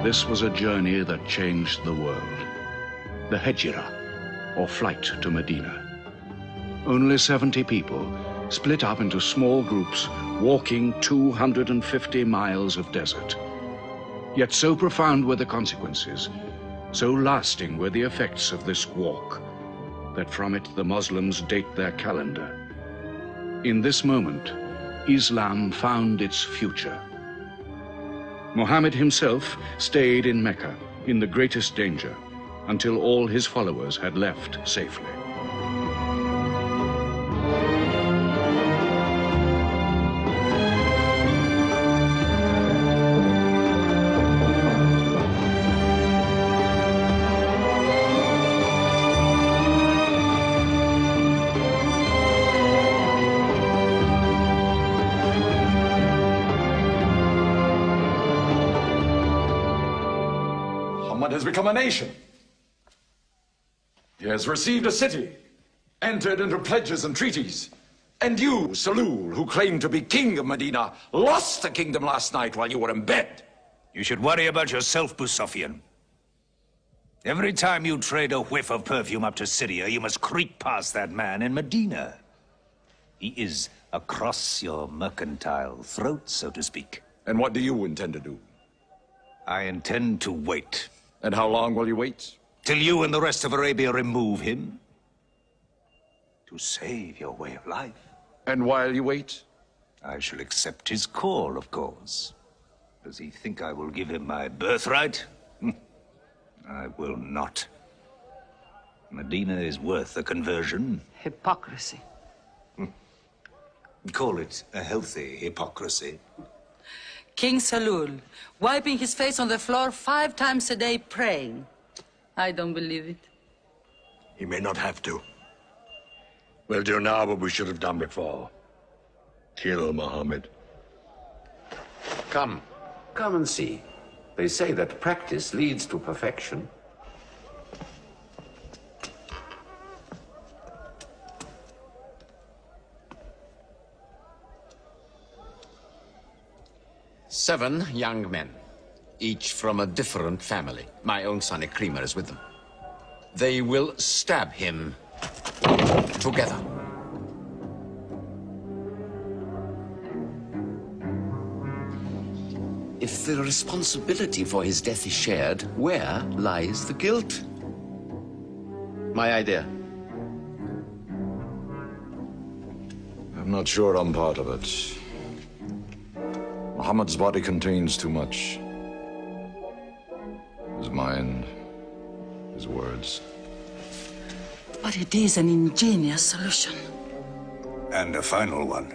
This was a journey that changed the world. The Hejira, or flight to Medina. Only 70 people, split up into small groups, walking 250 miles of desert. Yet so profound were the consequences, so lasting were the effects of this walk, that from it the Muslims date their calendar. In this moment, Islam found its future. Muhammad himself stayed in Mecca in the greatest danger until all his followers had left safely. Muhammad has become a nation. He has received a city, entered into pledges and treaties. And you, Salul, who claimed to be king of Medina, lost the kingdom last night while you were in bed. You should worry about yourself, Busafian. Every time you trade a whiff of perfume up to Syria, you must creep past that man in Medina. He is across your mercantile throat, so to speak. And what do you intend to do? I intend to wait. And how long will you wait? Till you and the rest of Arabia remove him. To save your way of life. And while you wait? I shall accept his call, of course. Does he think I will give him my birthright? I will not. Medina is worth a conversion. Hypocrisy. Call it a healthy hypocrisy. King Salul, wiping his face on the floor 5 times a day, praying. I don't believe it. He may not have to. We'll do now what we should have done before. Kill Muhammad. Come and see. They say that practice leads to perfection. Seven young men, each from a different family. My own son Ikrimah is with them. They will stab him together. If the responsibility for his death is shared, where lies the guilt? My idea. I'm not sure I'm part of it. Muhammad's body contains too much. His mind, his words. But it is an ingenious solution. And a final one.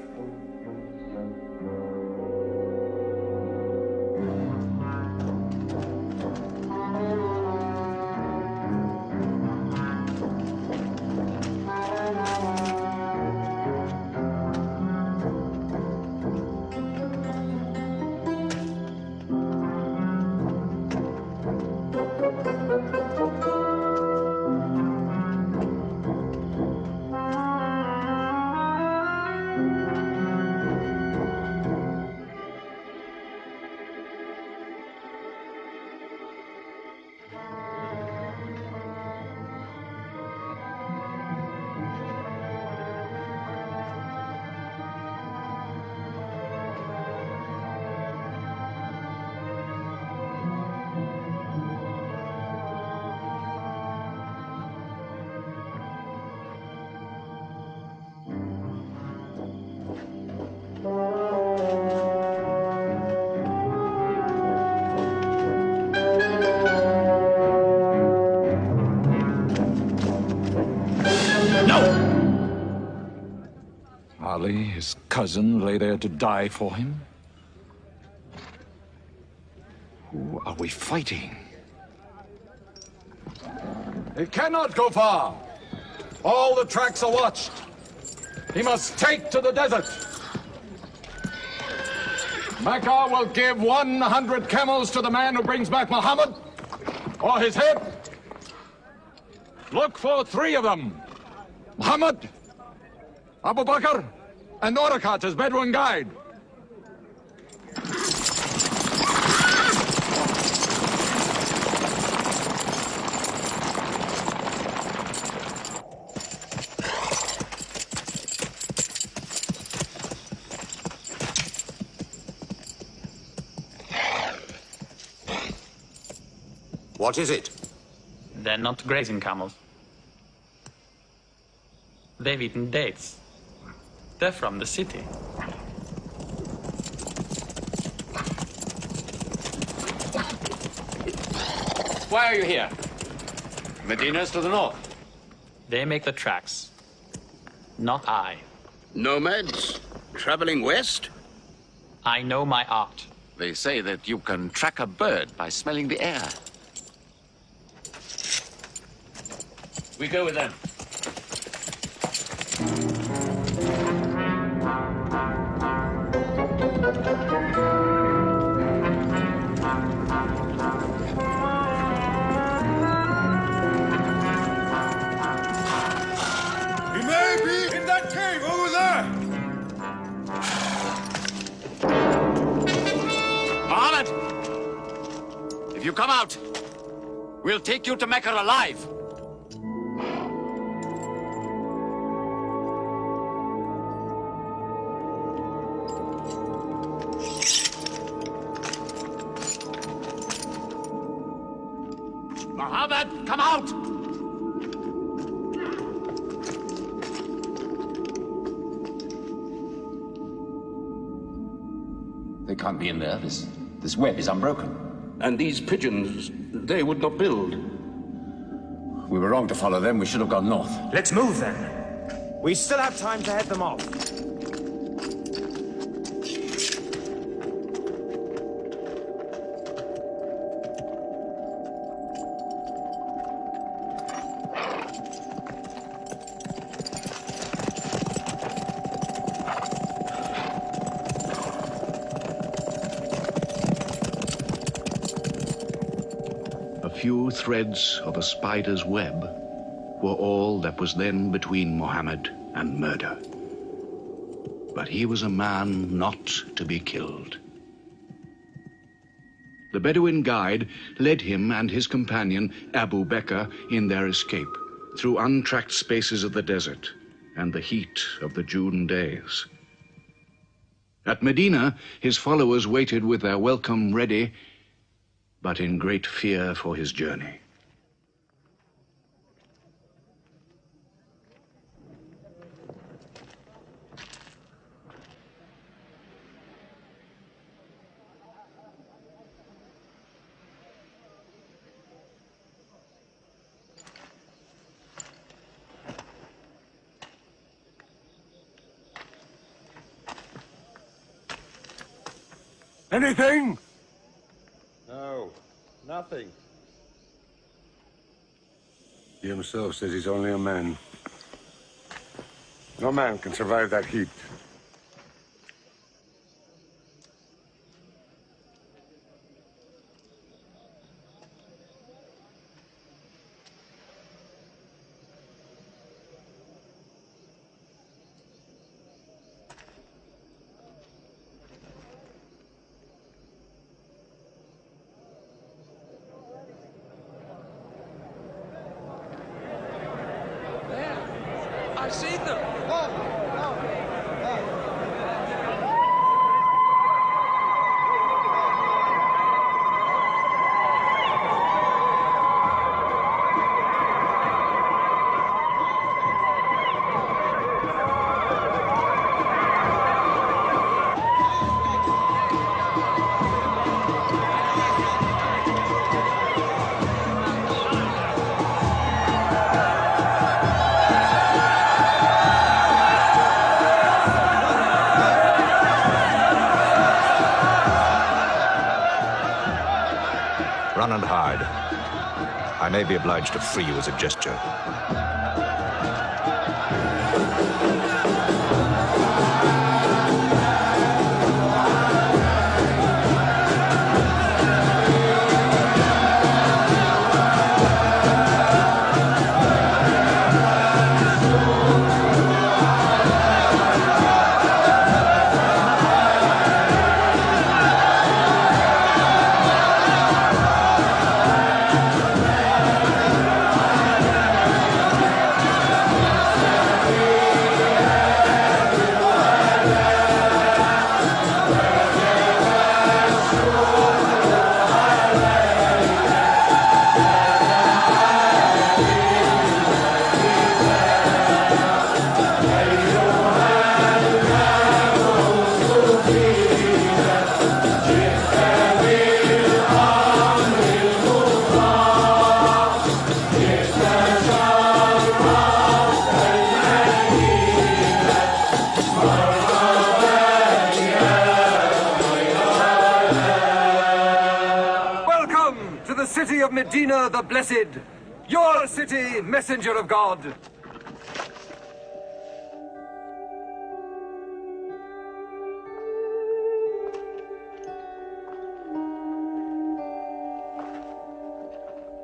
cousin lay there to die for him? Who are we fighting? He cannot go far. All the tracks are watched. He must take to the desert. Mecca will give 100 camels to the man who brings back Muhammad, or his head. Look for 3 of them. Muhammad, Abu Bakr, and Orakat as Bedouin guide. What is it? They're not grazing camels. They've eaten dates. They're from the city. Why are you here? Medina's to the north. They make the tracks. Not I. Nomads? Traveling west? I know my art. They say that you can track a bird by smelling the air. We go with them. He may be in that cave over there. Muhammad! If you come out, we'll take you to Mecca alive. Muhammad, come out! They can't be in there. This web is unbroken. And these pigeons, they would not build. We were wrong to follow them. We should have gone north. Let's move then. We still have time to head them off. Few threads of a spider's web were all that was then between Muhammad and murder. But he was a man not to be killed. The Bedouin guide led him and his companion, Abu Bakr, in their escape through untracked spaces of the desert and the heat of the June days. At Medina, his followers waited with their welcome ready, but in great fear for his journey. Anything? No, nothing. He himself says he's only a man. No man can survive that heat. I see them. Run and hide. I may be obliged to free you as a gesture. Medina the Blessed, your city, messenger of God.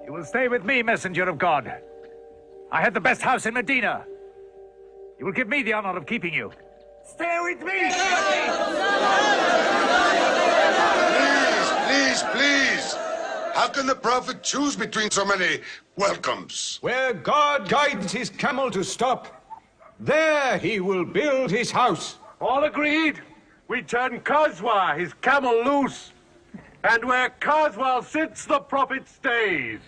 You will stay with me, messenger of God. I had the best house in Medina. You will give me the honor of keeping you. Stay with me! Please! How can the prophet choose between so many welcomes? Where God guides his camel to stop, there he will build his house. All agreed? We turn Kazwa, his camel, loose. And where Kazwa sits, the prophet stays.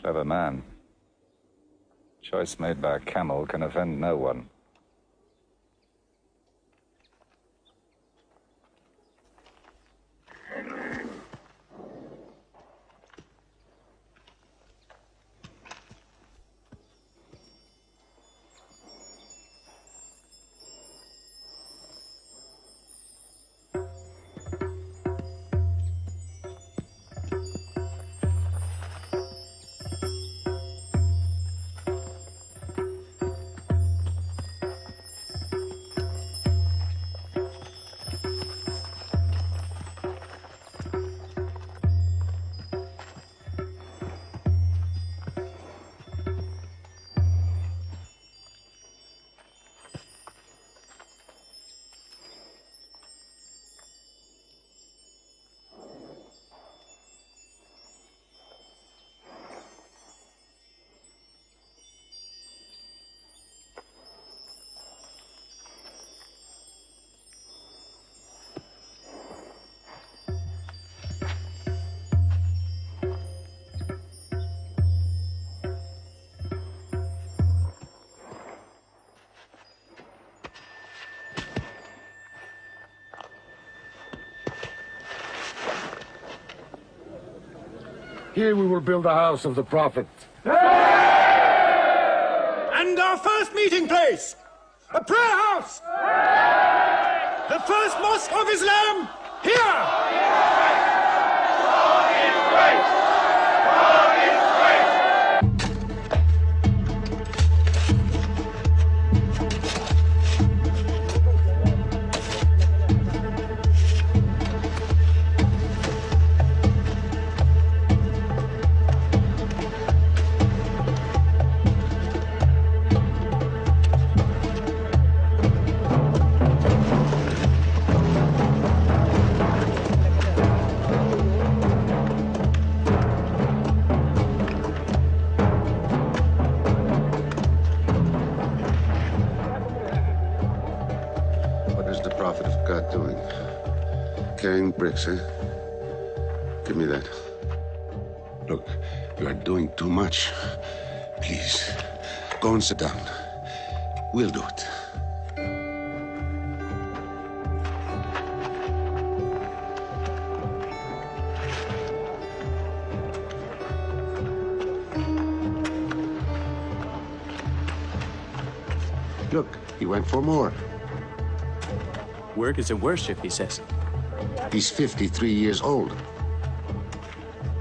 Clever man. Choice made by a camel can offend no one. Here we will build the house of the prophet. And our first meeting place, a prayer house. The first mosque of Islam, here. God is great. God is great. Carrying bricks, eh? Give me that. Look, you are doing too much. Please, go and sit down. We'll do it. Look, he went for more. Work is a worship, he says. He's 53 years old.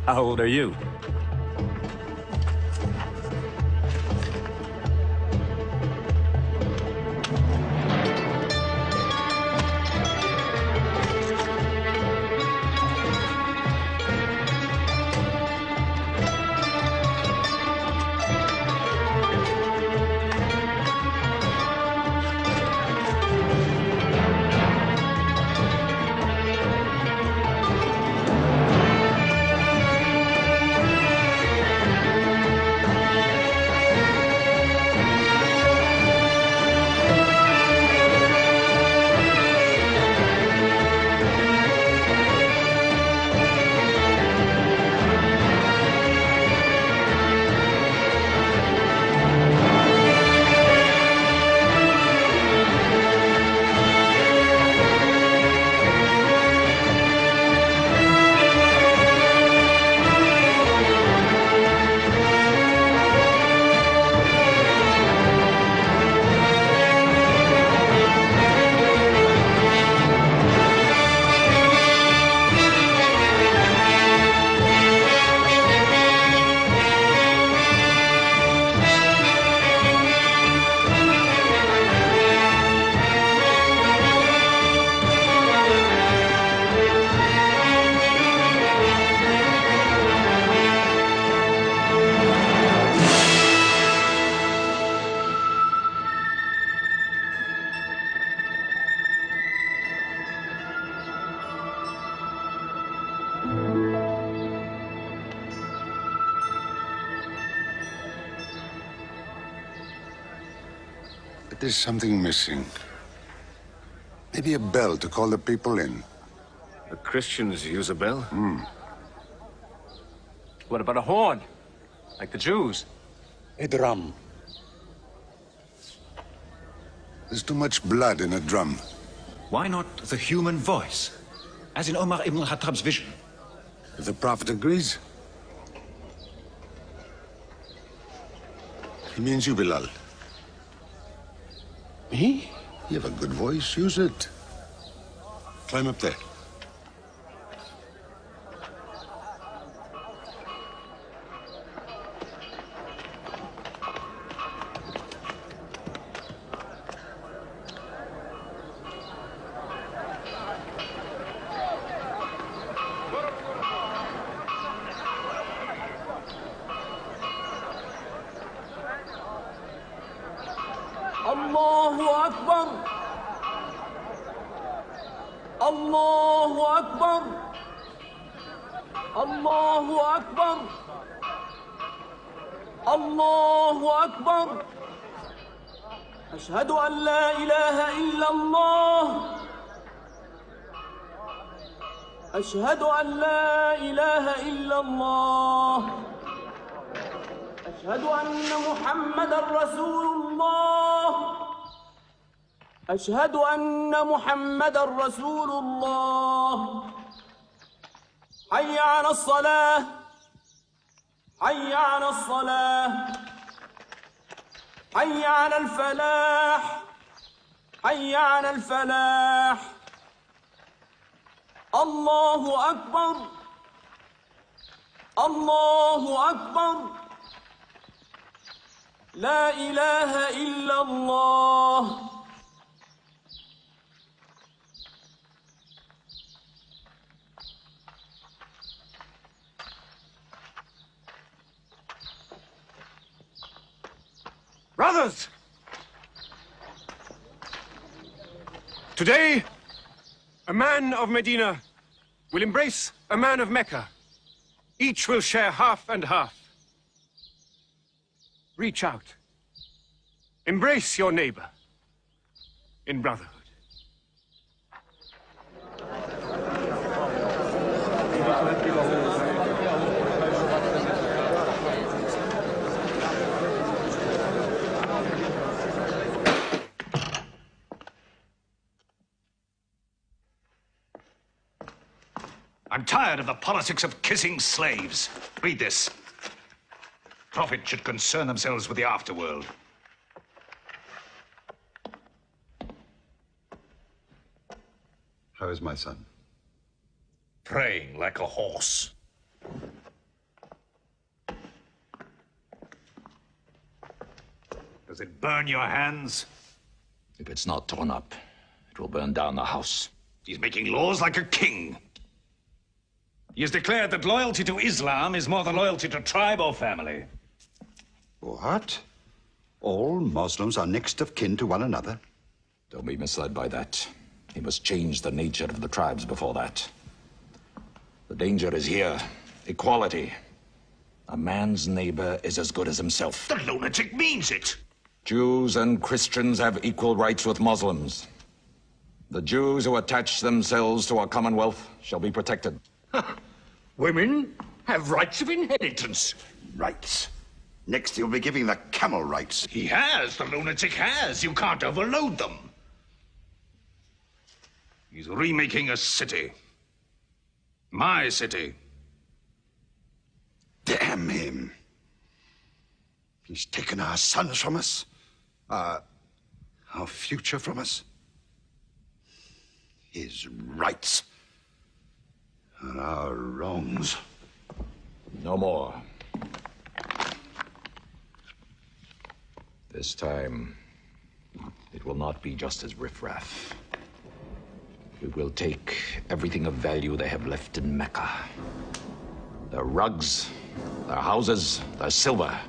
How old are you? There's something missing. Maybe a bell to call the people in. The Christians use a bell? What about a horn? Like the Jews? A drum. There's too much blood in a drum. Why not the human voice? As in Omar ibn al-Khattab's vision. If the Prophet agrees. He means you, Bilal. Me? You have a good voice. Use it. Climb up there. الله أكبر الله أكبر الله أكبر الله أكبر أشهد أن لا إله إلا الله أشهد أن لا إله إلا الله أشهد أن محمدًا رسول الله أشهد أن محمدًا رسول الله حي على الصلاة حي على الصلاة حي على الفلاح حي على الفلاح الله أكبر الله أكبر لا إله إلا الله Brothers! Today, a man of Medina will embrace a man of Mecca. Each will share half and half. Reach out. Embrace your neighbor in brotherhood. I'm tired of the politics of kissing slaves. Read this. Prophets should concern themselves with the afterworld. How is my son? Praying like a horse. Does it burn your hands? If it's not torn up, it will burn down the house. He's making laws like a king. He has declared that loyalty to Islam is more than loyalty to tribe or family. What? All Muslims are next of kin to one another? Don't be misled by that. He must change the nature of the tribes before that. The danger is here. Equality. A man's neighbor is as good as himself. The lunatic means it. Jews and Christians have equal rights with Muslims. The Jews who attach themselves to our commonwealth shall be protected. Women have rights of inheritance. Rights? Next he'll be giving the camel rights. He has. The lunatic has. You can't overload them. He's remaking a city. My city. Damn him. He's taken our sons from us. Our future from us. His rights and our wrongs. No more. This time, it will not be just as riffraff. We will take everything of value they have left in Mecca. Their rugs, their houses, their silver.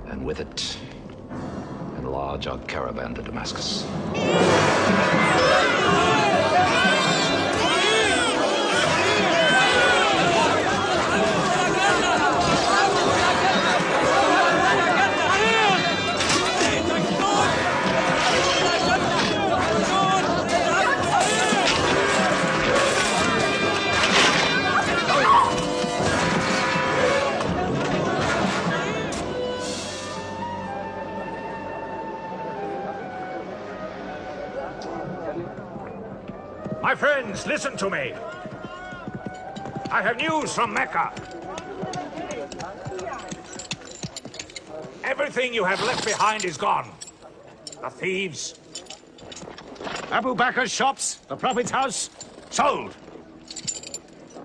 And with it, enlarge our caravan to Damascus. My friends, listen to me. I have news from Mecca. Everything you have left behind is gone. The thieves, Abu Bakr's shops, the Prophet's house, sold.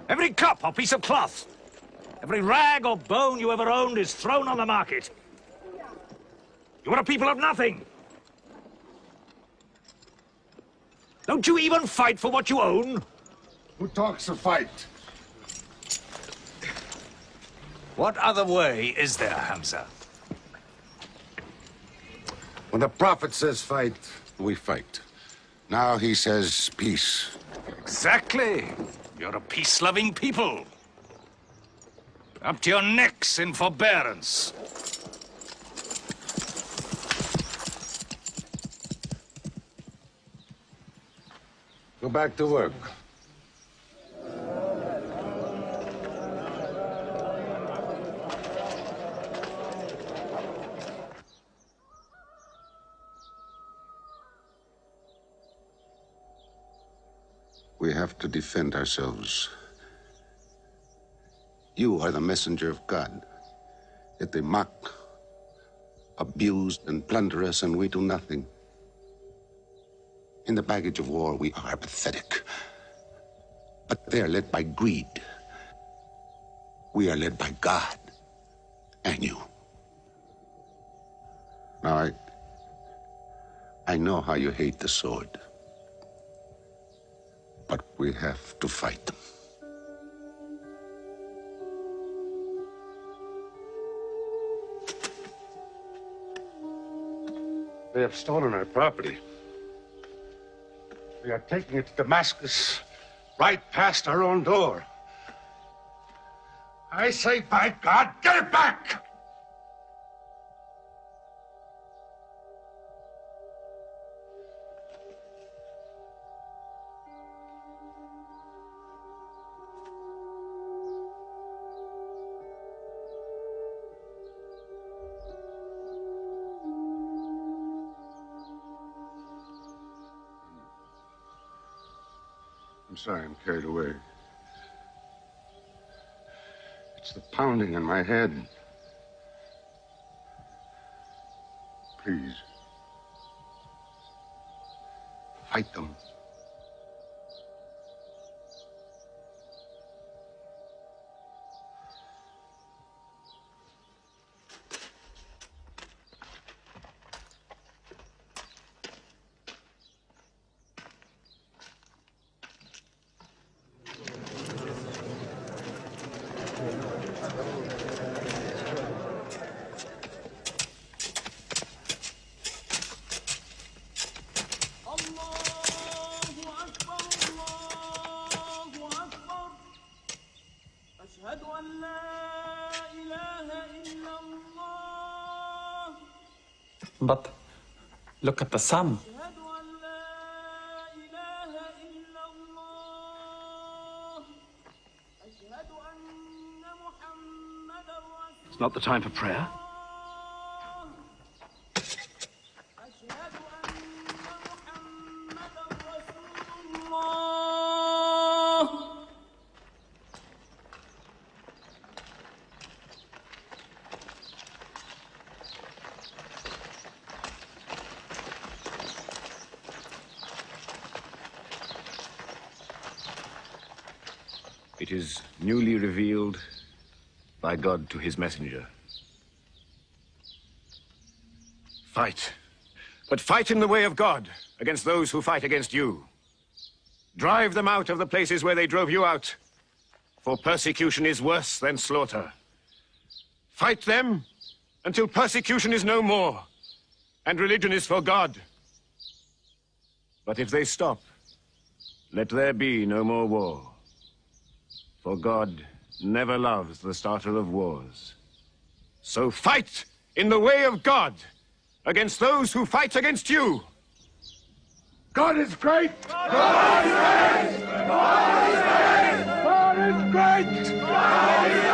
Every cup or piece of cloth, every rag or bone you ever owned is thrown on the market. You are a people of nothing. Don't you even fight for what you own? Who talks of fight? What other way is there, Hamza? When the Prophet says fight, we fight. Now he says peace. Exactly. You're a peace-loving people. Up to your necks in forbearance. Go back to work. We have to defend ourselves. You are the messenger of God. Yet they mock, abuse, and plunder us, and we do nothing. In the baggage of war, we are pathetic. But they are led by greed. We are led by God and you. Now, I know how you hate the sword. But we have to fight them. They have stolen our property. We are taking it to Damascus, right past our own door. I say, by God, get it back! I'm sorry, I'm carried away. It's the pounding in my head. Please. Fight them. But look at the sun. It's not the time for prayer. It is newly revealed by God to his messenger. Fight. But fight in the way of God against those who fight against you. Drive them out of the places where they drove you out, for persecution is worse than slaughter. Fight them until persecution is no more, and religion is for God. But if they stop, let there be no more war. For God never loves the starter of wars. So fight in the way of God against those who fight against you. God is great! God is great! God is great! God is great! God is great!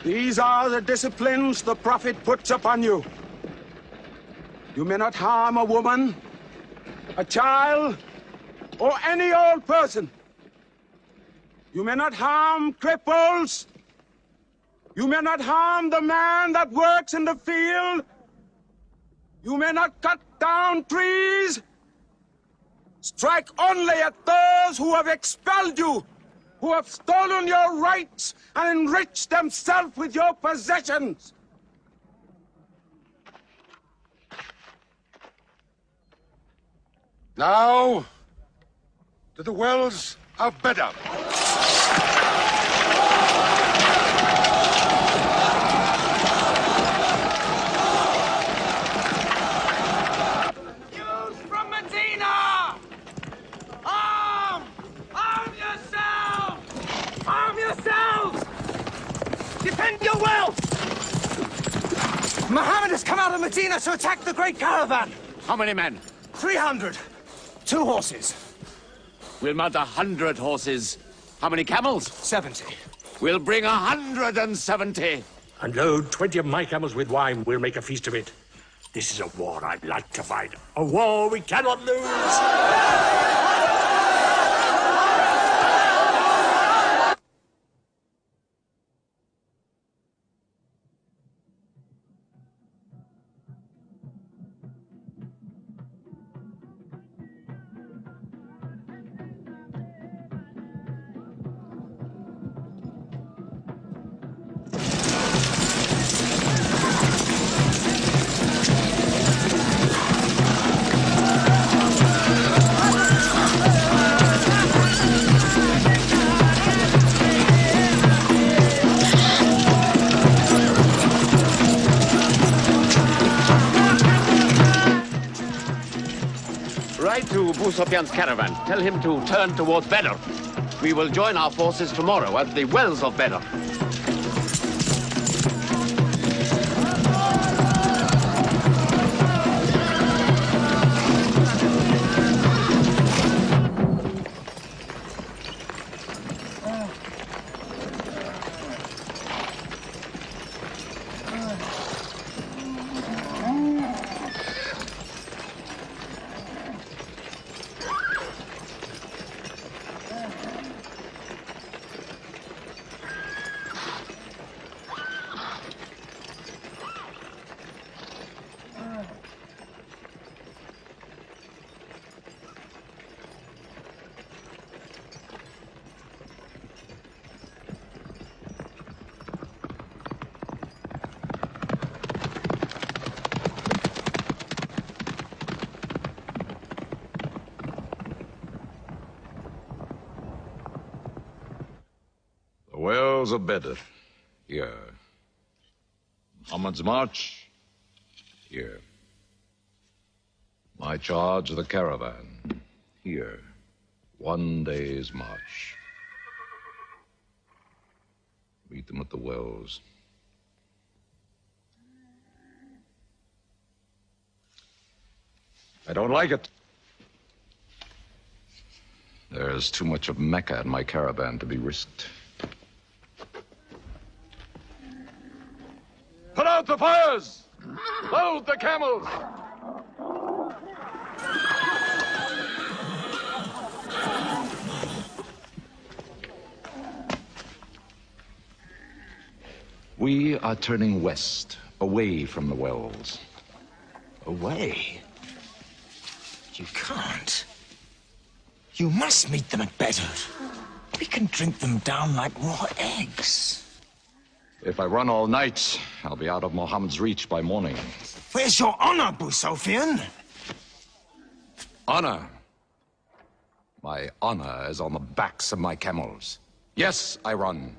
These are the disciplines the Prophet puts upon you. You may not harm a woman, a child, or any old person. You may not harm cripples. You may not harm the man that works in the field. You may not cut down trees. Strike only at those who have expelled you, who have stolen your rights and enriched themselves with your possessions. Now, to the wells of Bedar. Youth from Medina! Arm! Arm yourselves! Arm yourselves! Defend your wealth! Muhammad has come out of Medina to attack the great caravan. How many men? 300. 2 horses. We'll mount 100 horses. How many camels? 70. We'll bring 170. And load 20 of my camels with wine. We'll make a feast of it. This is a war I'd like to fight. A war we cannot lose. Ride to Abu Sufyan's caravan. Tell him to turn towards Bedr. We will join our forces tomorrow at the wells of Bedr. wells of Bedr. Here. Muhammad's march. Here. My charge of the caravan. Here. 1 day's march. Meet them at the wells. I don't like it. There's too much of Mecca in my caravan to be risked. Put out the fires! Load the camels! We are turning west, away from the wells. Away? You can't. You must meet them at Bedr. We can drink them down like raw eggs. If I run all night, I'll be out of Muhammad's reach by morning. Where's your honor, Abu Sufyan? Honor? My honor is on the backs of my camels. Yes, I run.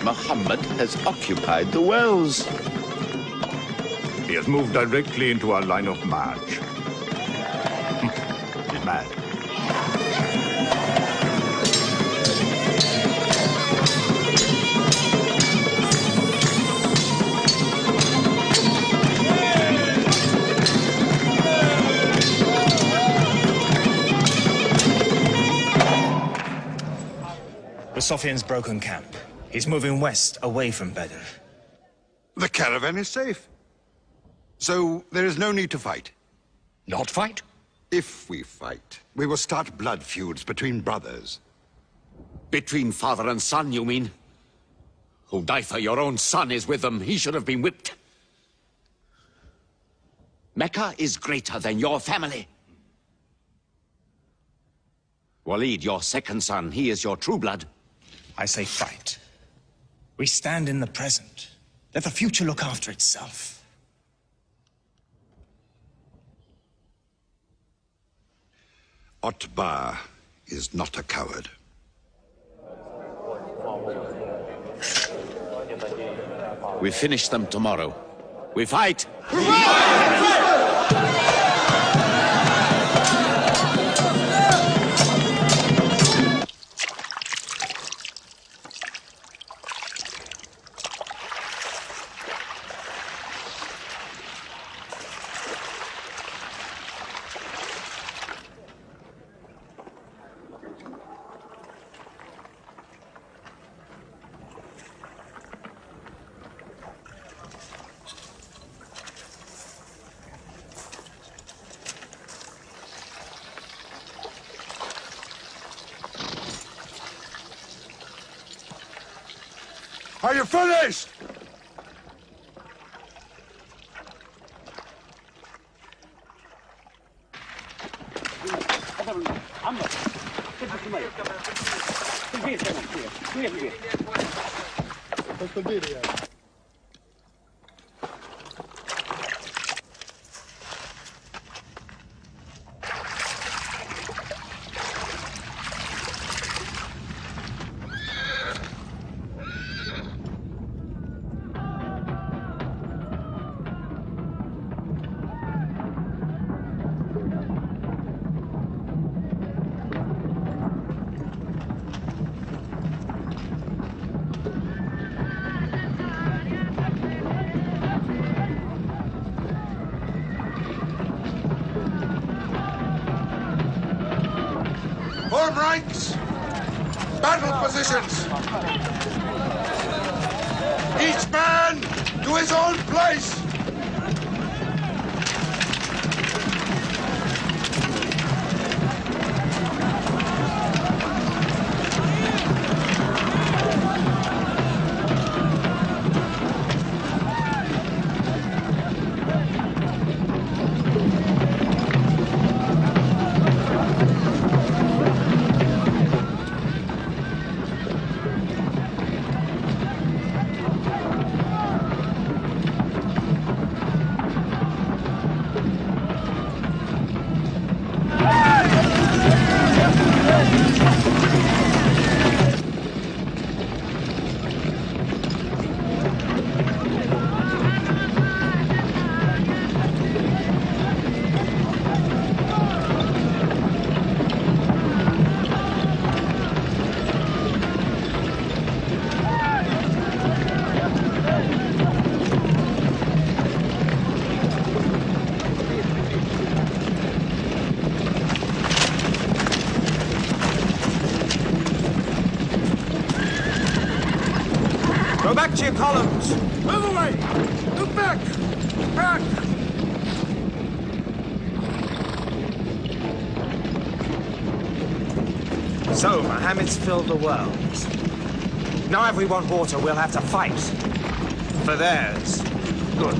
Muhammad has occupied the wells. He has moved directly into our line of march. He's mad. The Sophian's broken camp. He's moving west, away from Bedr. The caravan is safe. So there is no need to fight. Not fight? If we fight, we will start blood feuds between brothers. Between father and son, you mean? Hudayfa, your own son, is with them. He should have been whipped. Mecca is greater than your family. Walid, your second son, he is your true blood. I say fight. We stand in the present. Let the future look after itself. Otbah is not a coward. We finish them tomorrow. We fight! Are you finished? Form ranks! Battle positions! Each man to his own place! Go back to your columns! Move away! Look back! Back! So, Mohammed's filled the world. Now if we want water, we'll have to fight. For theirs. Good.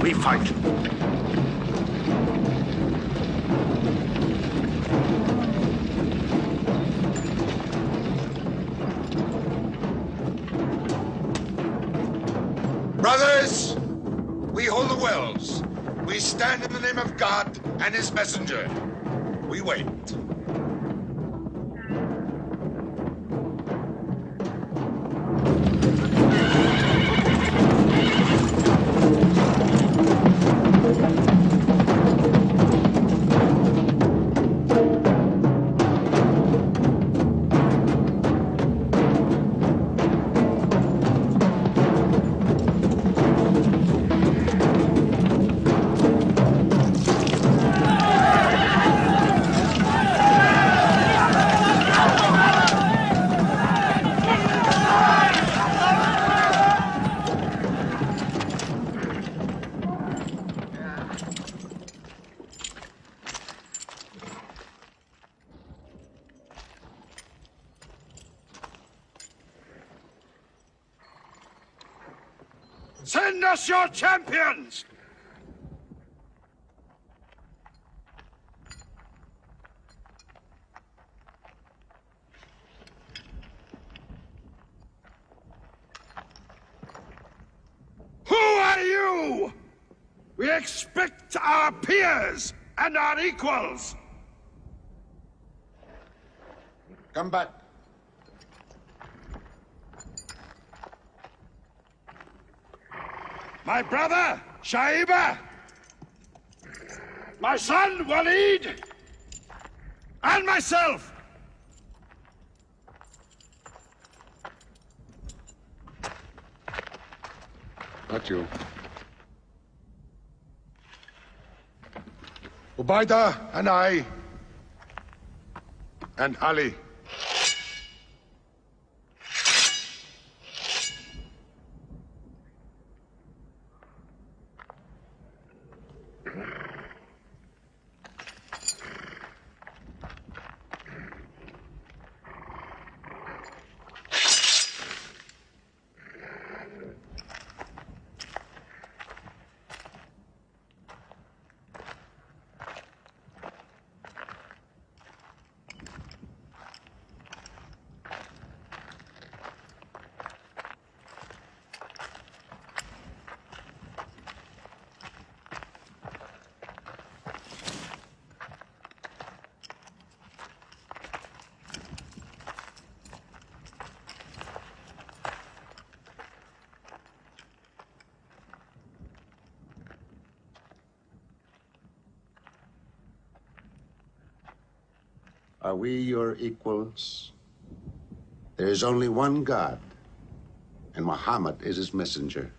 We fight. Brothers, we hold the wells. We stand in the name of God and his messenger. We wait. Send us your champions! Who are you? We expect our peers and our equals. Come back. My brother, Shaiba. My son, Walid. And myself. Not you. Ubaidah and I. And Ali. Are we your equals? There is only one God, and Muhammad is his messenger.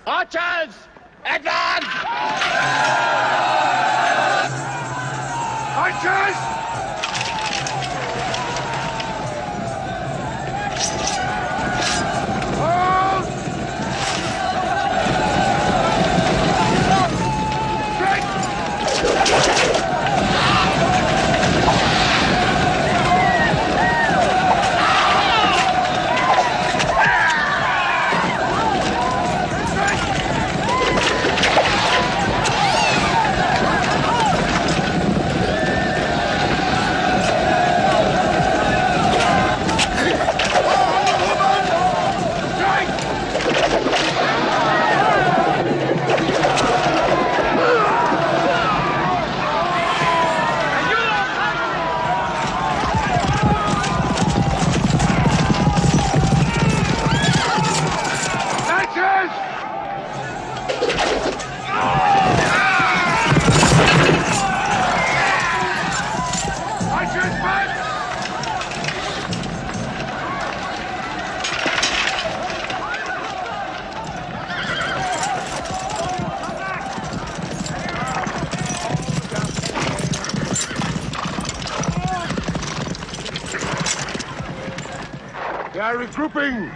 Archers! Advance! Archers! Hold! They are regrouping!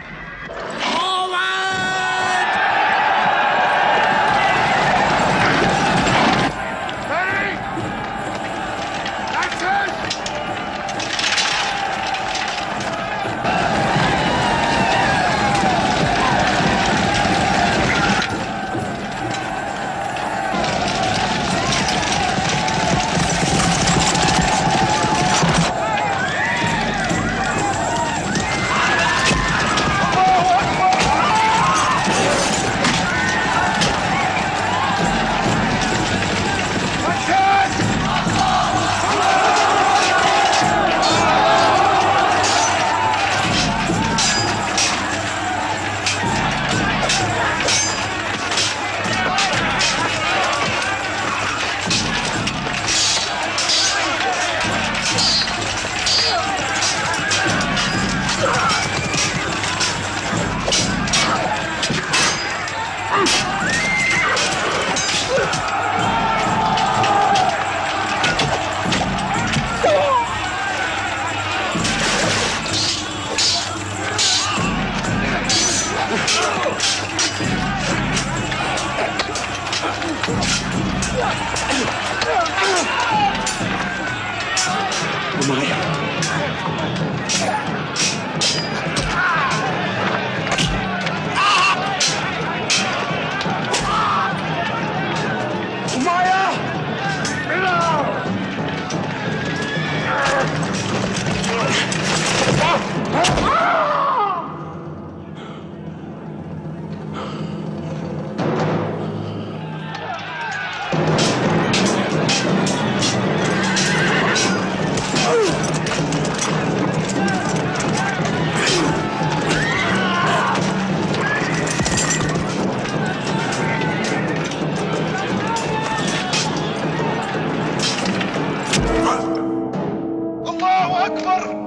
أكبر.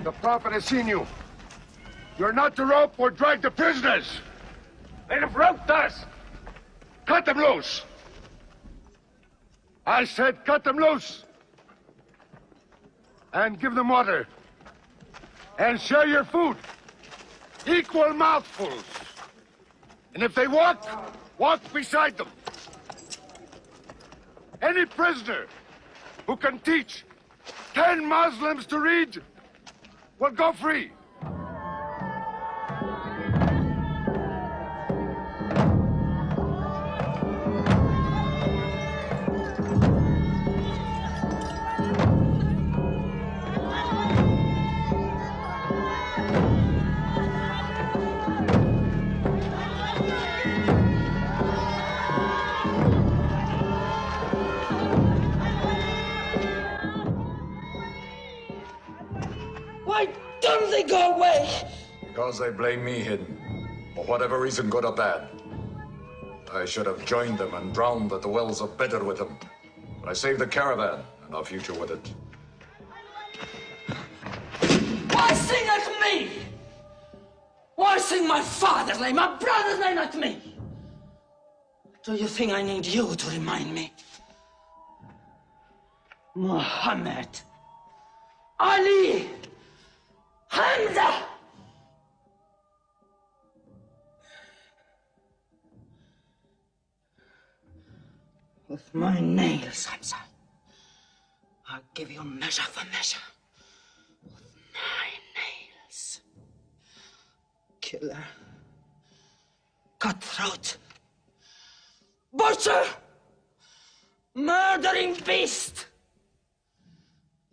The prophet has seen you. You're not to rope or drag the prisoners. They have roped us. Cut them loose. I said cut them loose. And give them water. And share your food. Equal mouthfuls. And if they walk, walk beside them. Any prisoner who can teach 10 Muslims to read will go free. Why don't they go away? Because they blame me, Hidden. For whatever reason, good or bad. I should have joined them and drowned at the wells of Bedr with them. But I saved the caravan and our future with it. Why sing at me? Why sing my father's name, my brother's name at me? Do you think I need you to remind me? Muhammad, Ali, Hamza. With my nails, Hamza, I'll give you measure for measure. With my nails. Killer. Cutthroat. Butcher. Murdering beast.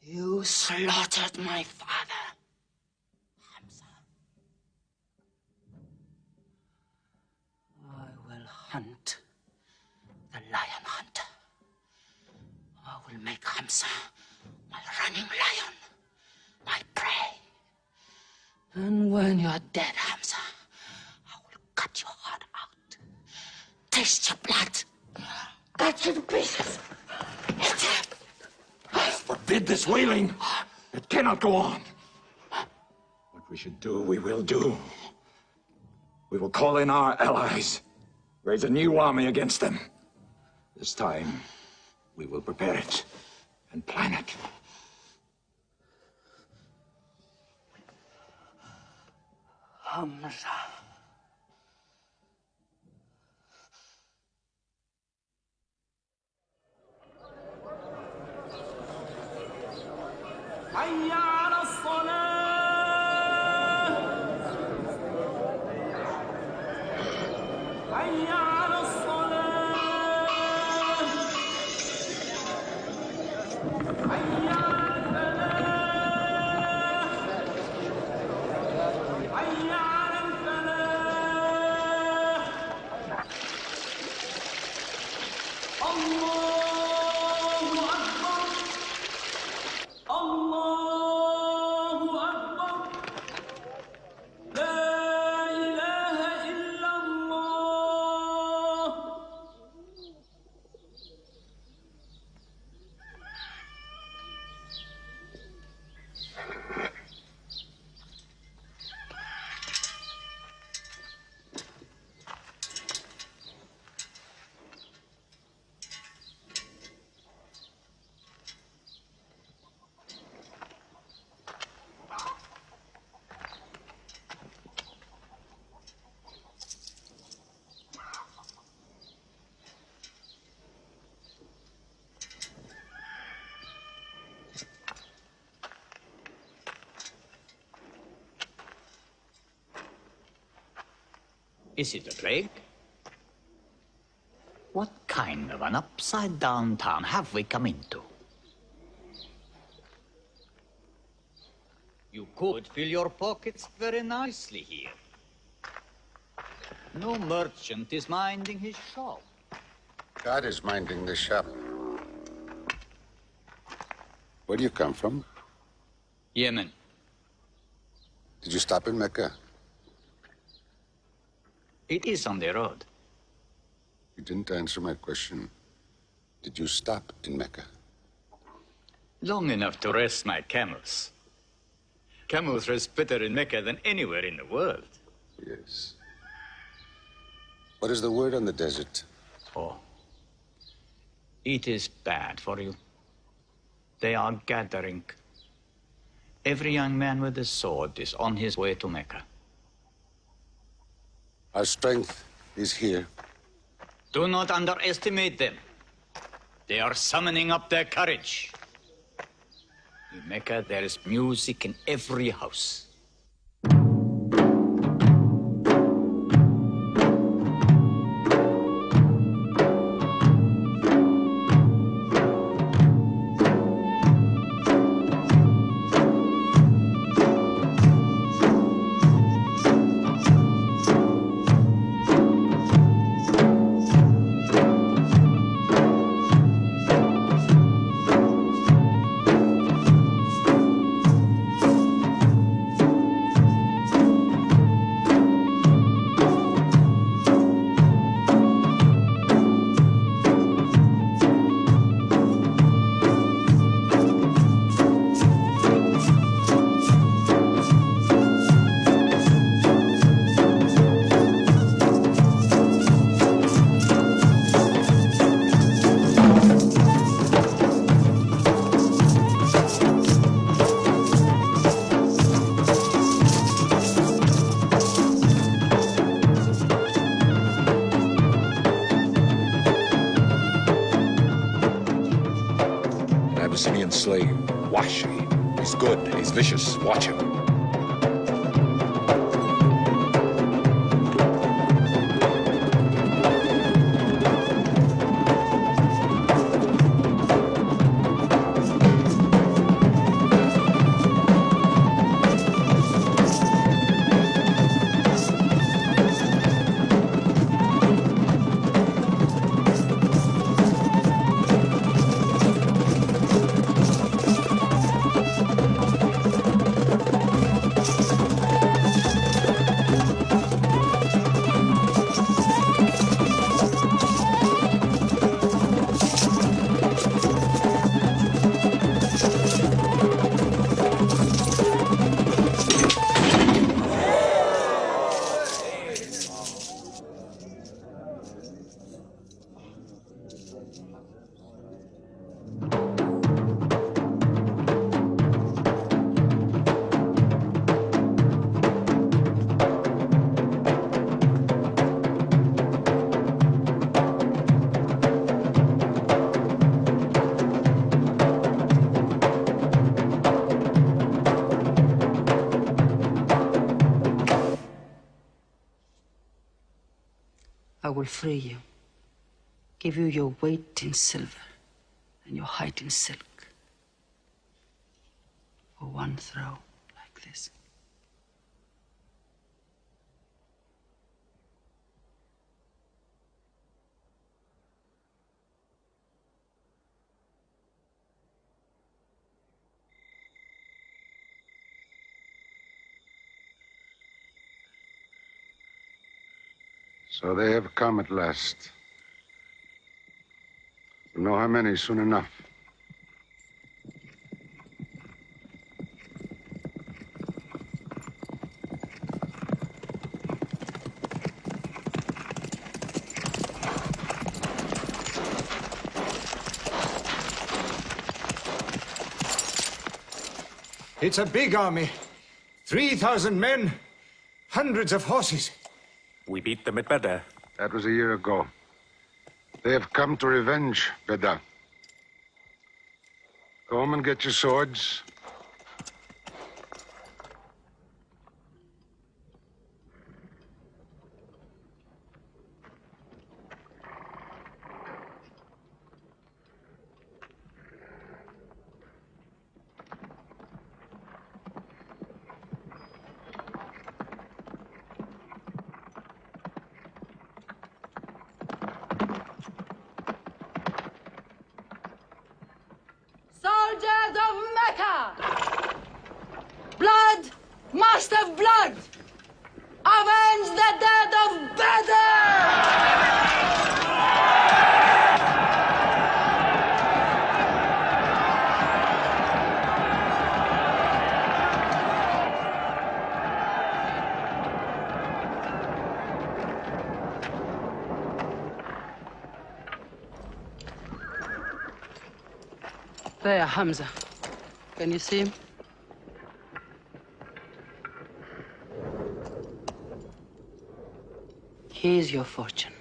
You slaughtered my father, Hamza. I will hunt the lion hunter. I will make Hamza my running lion, my prey. And when you are dead, Hamza, I will cut your heart out, taste your blood, cut you to pieces, eat it. Forbid this wailing. It cannot go on. What we should do, we will do. We will call in our allies, raise a new army against them. This time, we will prepare it and plan it. Hamza. حي على الصلاة. حي على الصلاة. حي على الفلاح. حي على الفلاح. الله أكبر. الله أكبر. لا إله إلا الله. Is it a plague? What kind of an upside-down town have we come into? You could fill your pockets very nicely here. No merchant is minding his shop. God is minding the shop. Where do you come from? Yemen. Did you stop in Mecca? It is on the road. You didn't answer my question. Did you stop in Mecca? Long enough to rest my camels. Camels rest better in Mecca than anywhere in the world. Yes. What is the word on the desert? Oh. It is bad for you. They are gathering. Every young man with a sword is on his way to Mecca. Our strength is here. Do not underestimate them. They are summoning up their courage. In Mecca, there is music in every house. Abyssinian slave. Wash. He's good. He's vicious. Watch him. I will free you, give you your weight in silver and your height in silk for one throw like this. So they have come at last. We'll know how many soon enough. It's a big army. 3,000 men, hundreds of horses. We beat them at Badr. That was a year ago. They have come to revenge Badr. Go home and get your swords. Sparta! Blood must have blood! Avenge the death of Badr! There, Hamza. Can you see him? Here's your fortune.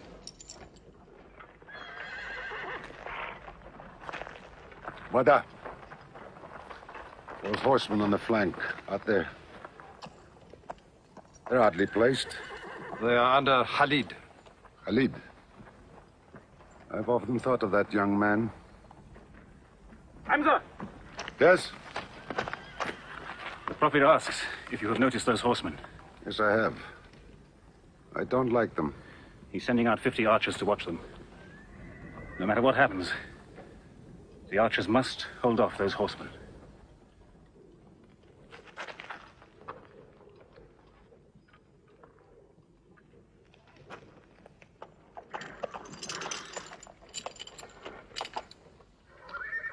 Wada. Those horsemen on the flank, out there. They're oddly placed. They are under Khalid. Khalid? I've often thought of that young man. Hamza! Yes? The Prophet asks if you have noticed those horsemen. Yes, I have. I don't like them. He's sending out 50 archers to watch them. No matter what happens, the archers must hold off those horsemen.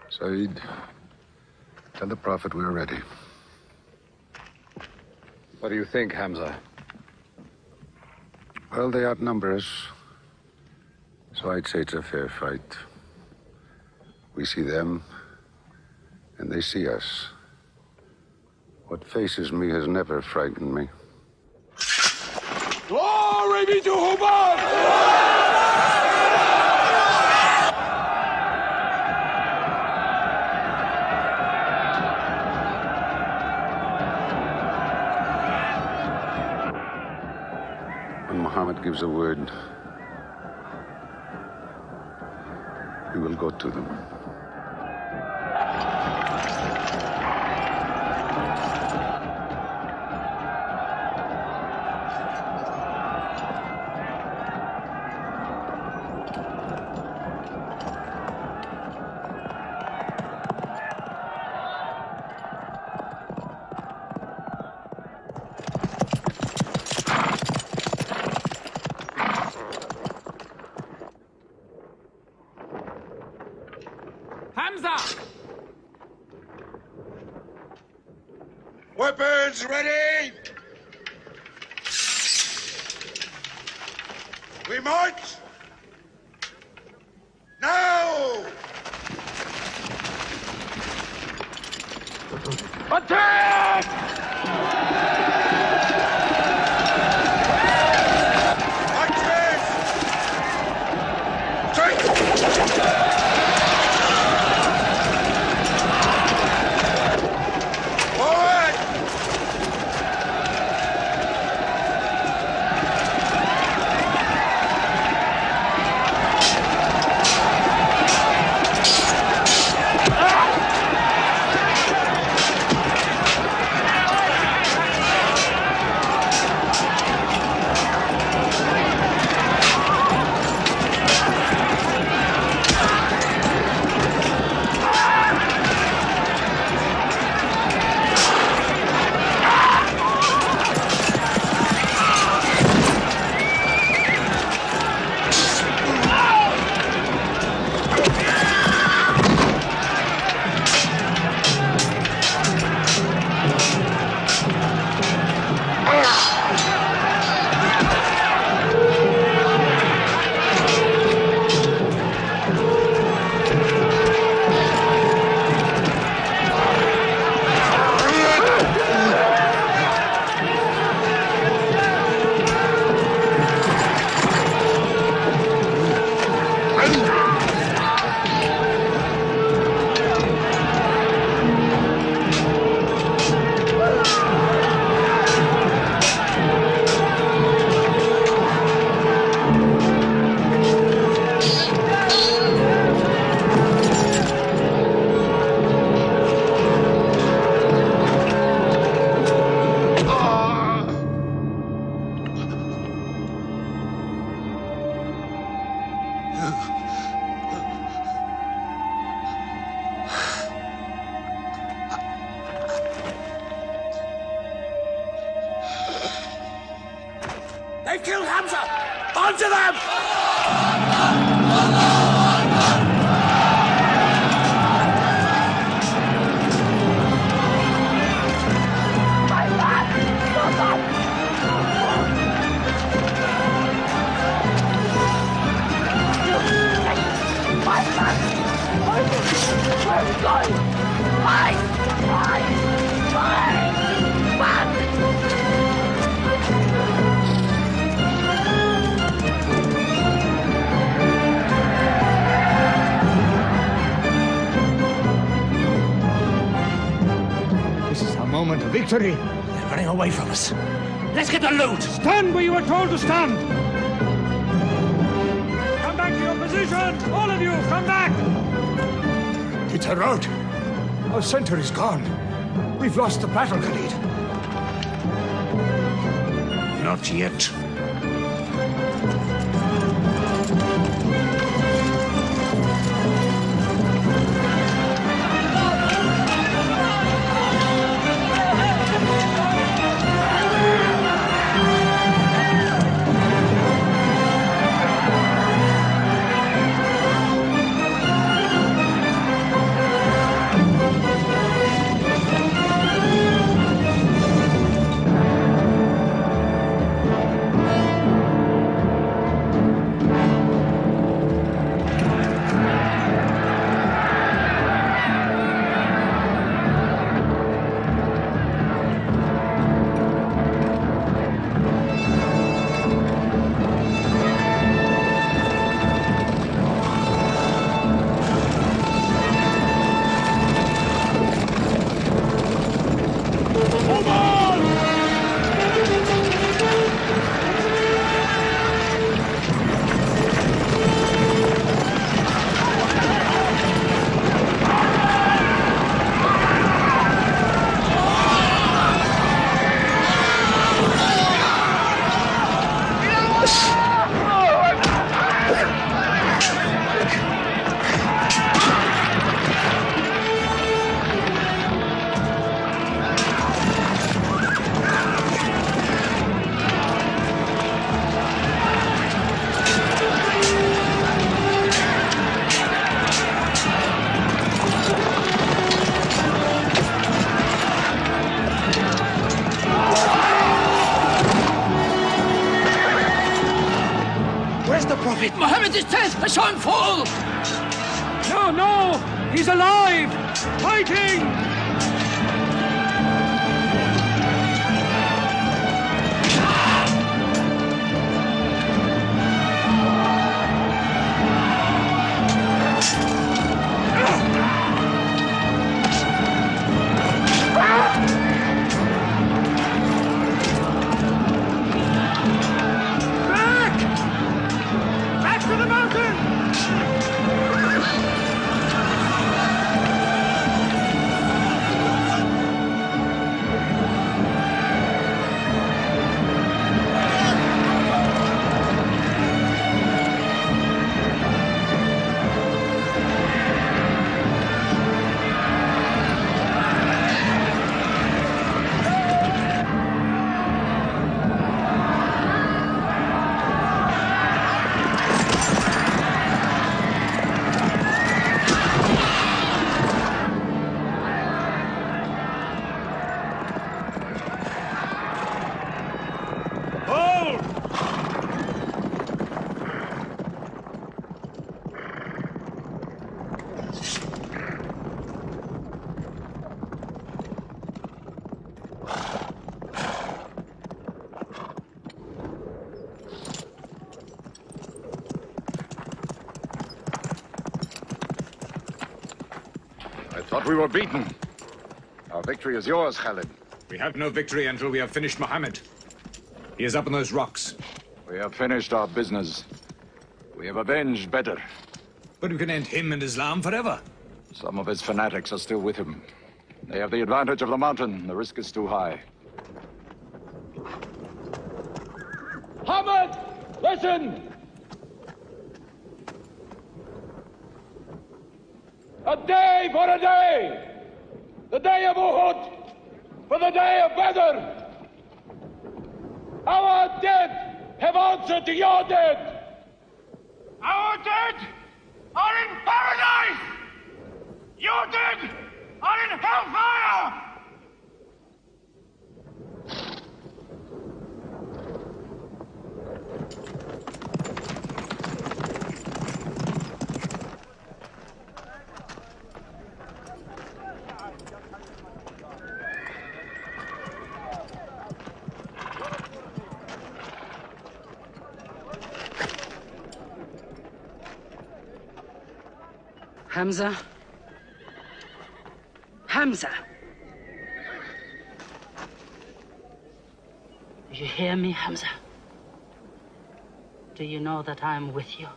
Saeed, tell the Prophet we're ready. What do you think, Hamza? Well, they outnumber us, so I'd say it's a fair fight. We see them, and they see us. What faces me has never frightened me. Glory be to Hubbard! Muhammad gives a word, we will go to them. Weapons ready! We march! Now! Attack! on to them! This is our moment of victory. They're running away from us. Let's get the loot! Stand where you were told to stand! Come back to your position! All of you, come back! It's a rout. Our center is gone. We've lost the battle, Khalid. Not yet. Mohammed is dead! I saw him fall! No, no! He's alive! Fighting! We were beaten. Our victory is yours, Khalid. We have no victory until we have finished Muhammad. He is up on those rocks. We have finished our business. We have avenged Badr. But we can end him and Islam forever. Some of his fanatics are still with him. They have the advantage of the mountain. The risk is too high. Muhammad, listen! A day for a day! The day of Uhud for the day of Badr! Our dead have answered to your dead. Our dead are in paradise. Your dead are in hellfire. Hamza? Hamza! Do you hear me, Hamza? Do you know that I'm with you?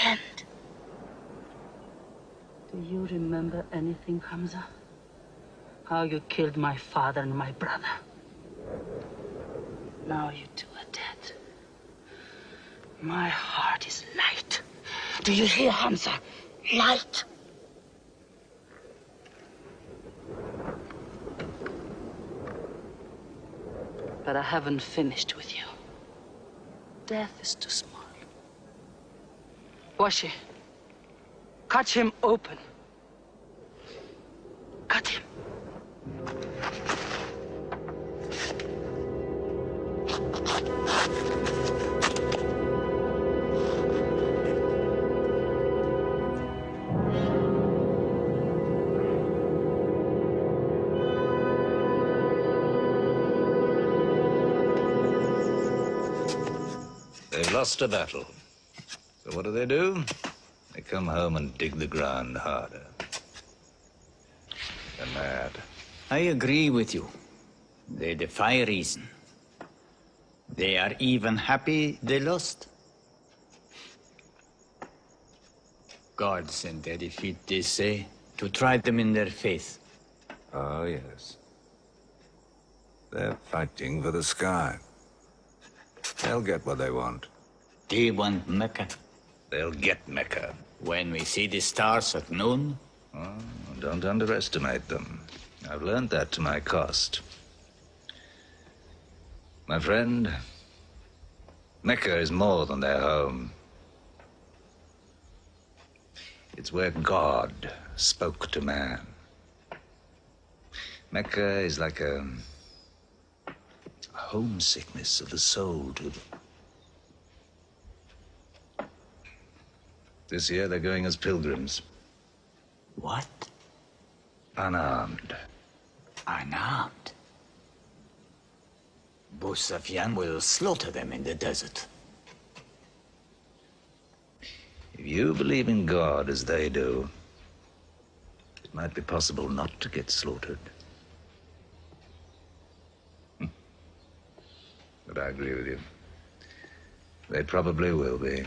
And do you remember anything, Hamza? How you killed my father and my brother? Now you two are dead. My heart is light. Do you hear, Hamza? Light. But I haven't finished with you. Death is too small. Washi, cut him open. Cut him. They've lost a battle. So what do? They come home and dig the ground harder. They're mad. I agree with you. They defy reason. They are even happy they lost. God sent their defeat, they say, to try them in their faith. Oh, yes. They're fighting for the sky. They'll get what they want. They want Mecca. They'll get Mecca. When we see the stars at noon? Oh, don't underestimate them. I've learned that to my cost. My friend, Mecca is more than their home. It's where God spoke to man. Mecca is like a homesickness of the soul to them. This year they're going as pilgrims. What? Unarmed. Unarmed? Abu Sufyan will slaughter them in the desert. If you believe in God as they do, it might be possible not to get slaughtered. But I agree with you. They probably will be.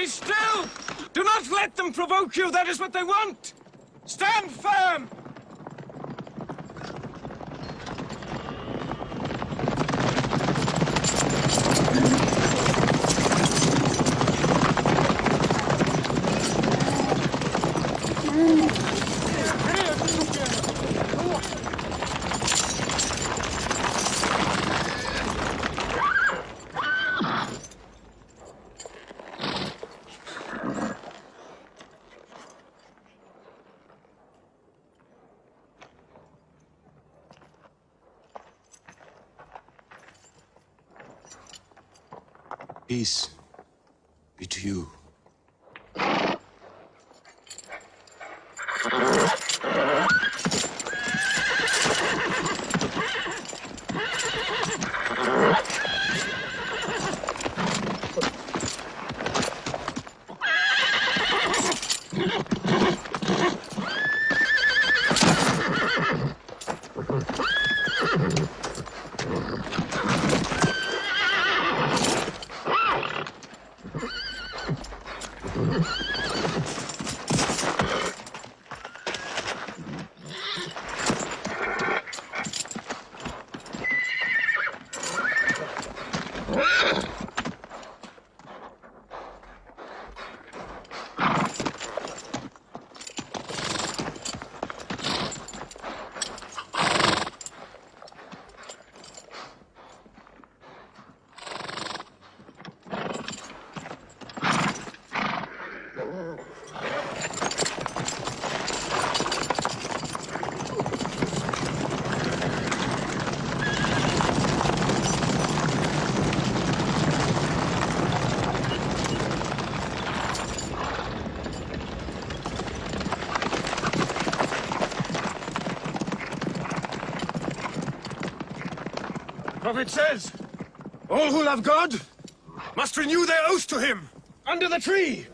Be still! Do not let them provoke you. That is what they want. Stand firm! Peace be to you. Prophet says, all who love God must renew their oath to him under the tree.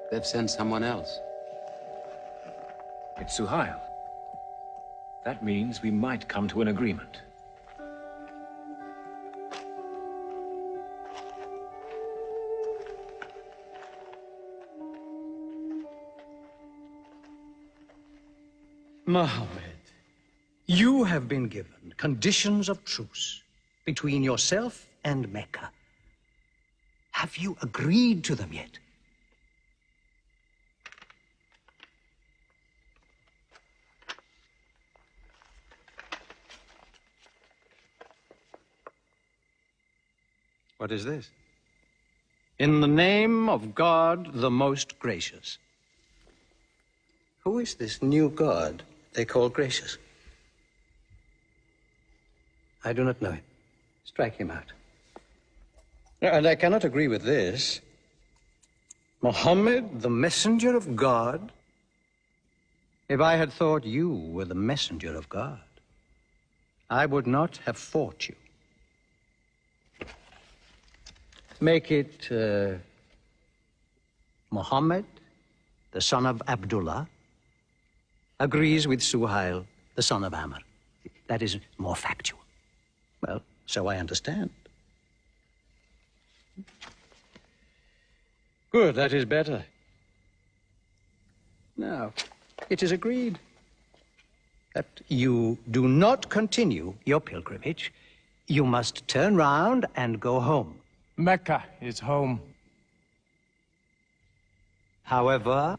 They've sent someone else. It's Suhail. That means we might come to an agreement. Mohammed, you have been given conditions of truce between yourself and Mecca. Have you agreed to them yet? What is this? In the name of God, the most gracious. Who is this new God they call gracious? I do not know him. Strike him out. And I cannot agree with this. Muhammad, the messenger of God? If I had thought you were the messenger of God, I would not have fought you. Make it Muhammad, the son of Abdullah, agrees with Suhail, the son of Amr. That is more factual. Well, so I understand. Good, that is better. Now, it is agreed that you do not continue your pilgrimage. You must turn round and go home. Mecca is home. However,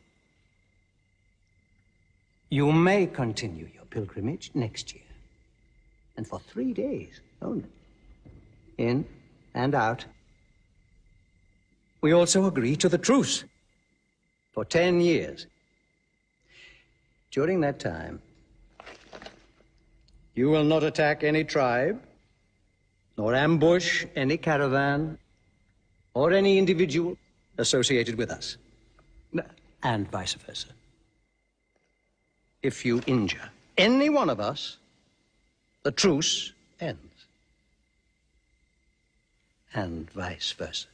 you may continue your pilgrimage next year. And for 3 days only. In and out. We also agreed to the truce for 10 years. During that time, you will not attack any tribe, nor ambush any caravan, or any individual associated with us, and vice versa. If you injure any one of us, the truce ends, and vice versa.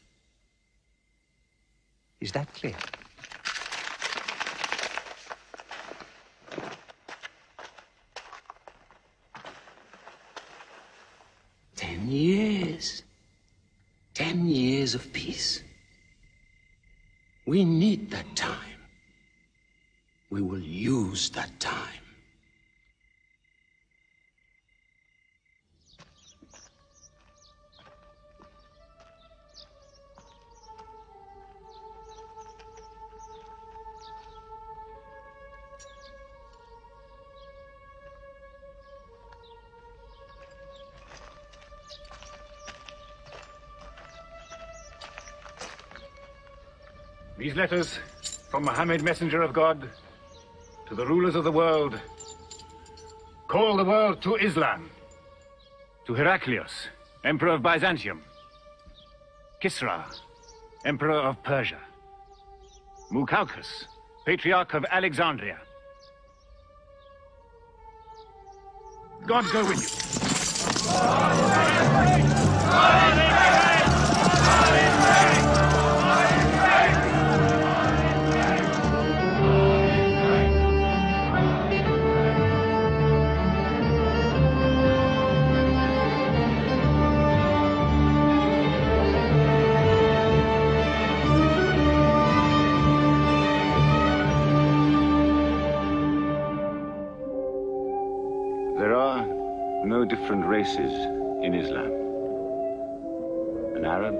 Is that clear? Years. 10 years of peace. We need that time. We will use that time. These letters from Muhammad, messenger of God, to the rulers of the world, call the world to Islam, to Heraclius, Emperor of Byzantium, Kisra, Emperor of Persia, Mukhawqis, Patriarch of Alexandria. God go with you. Different races in Islam. An Arab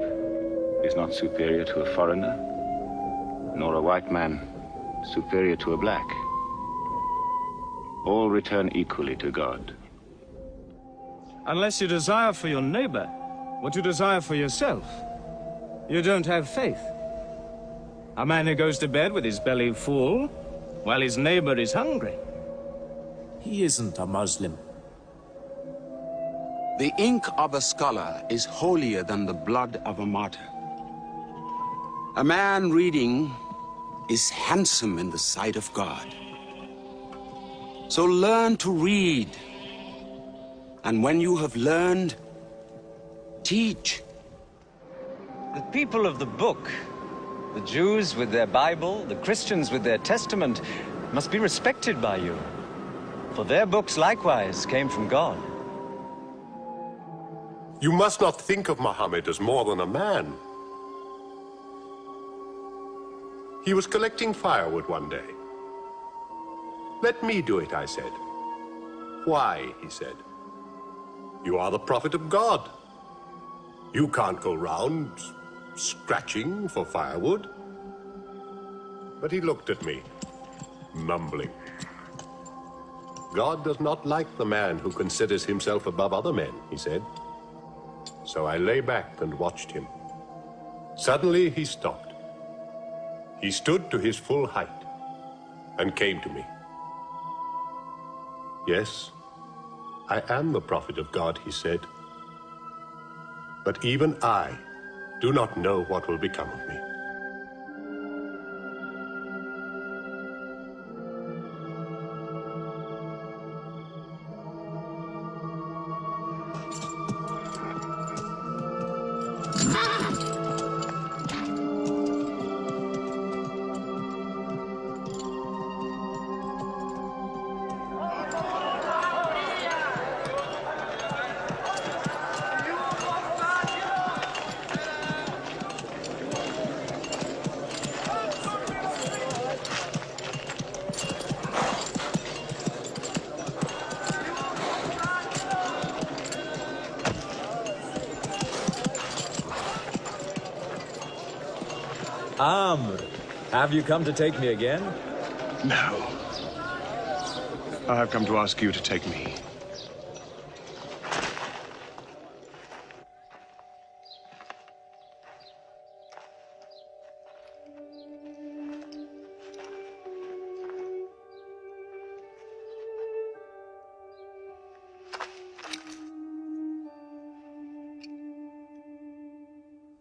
is not superior to a foreigner, nor a white man superior to a black. All return equally to God. Unless you desire for your neighbor what you desire for yourself, you don't have faith. A man who goes to bed with his belly full while his neighbor is hungry. He isn't a Muslim. The ink of a scholar is holier than the blood of a martyr. A man reading is handsome in the sight of God. So learn to read. And when you have learned, teach. The people of the book, the Jews with their Bible, the Christians with their Testament, must be respected by you. For their books likewise came from God. You must not think of Muhammad as more than a man. He was collecting firewood one day. Let me do it, I said. Why, he said. You are the prophet of God. You can't go round scratching for firewood. But he looked at me, mumbling. God does not like the man who considers himself above other men, he said. So I lay back and watched him. Suddenly he stopped. He stood to his full height and came to me. Yes, I am the prophet of God, he said. But even I do not know what will become of me. Amr, have you come to take me again? No. I have come to ask you to take me.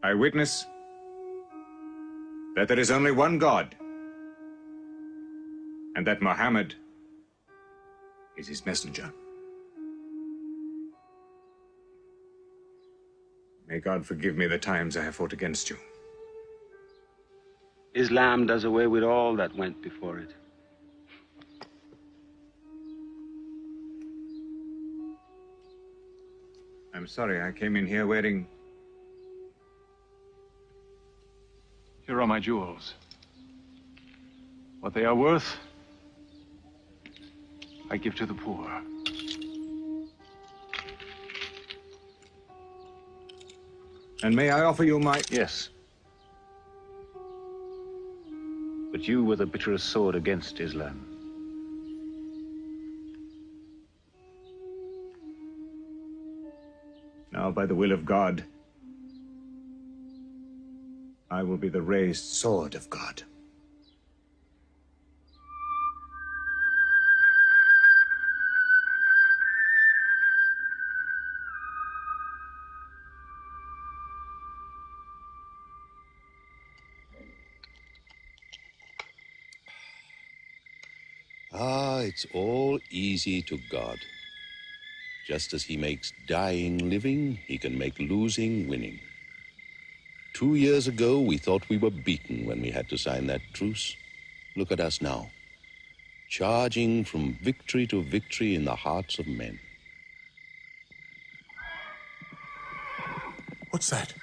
I witness that there is only one God, and that Muhammad is his messenger. May God forgive me the times I have fought against you. Islam does away with all that went before it. I'm sorry, I came in here wearing... Here are my jewels. What they are worth, I give to the poor. And may I offer you my... Yes. But you were the bitterest sword against Islam. Now, by the will of God, I will be the raised sword of God. Ah, it's all easy to God. Just as he makes dying living, he can make losing winning. 2 years ago, we thought we were beaten when we had to sign that truce. Look at us now, charging from victory to victory in the hearts of men. What's that?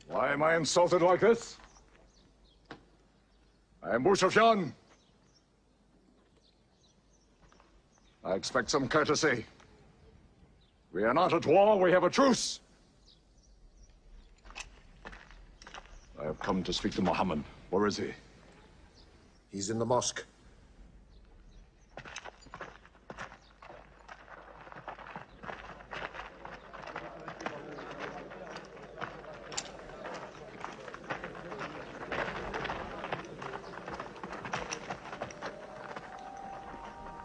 Why am I insulted like this? I am Abu Sufyan. I expect some courtesy. We are not at war, we have a truce. I have come to speak to Muhammad. Where is he? He's in the mosque.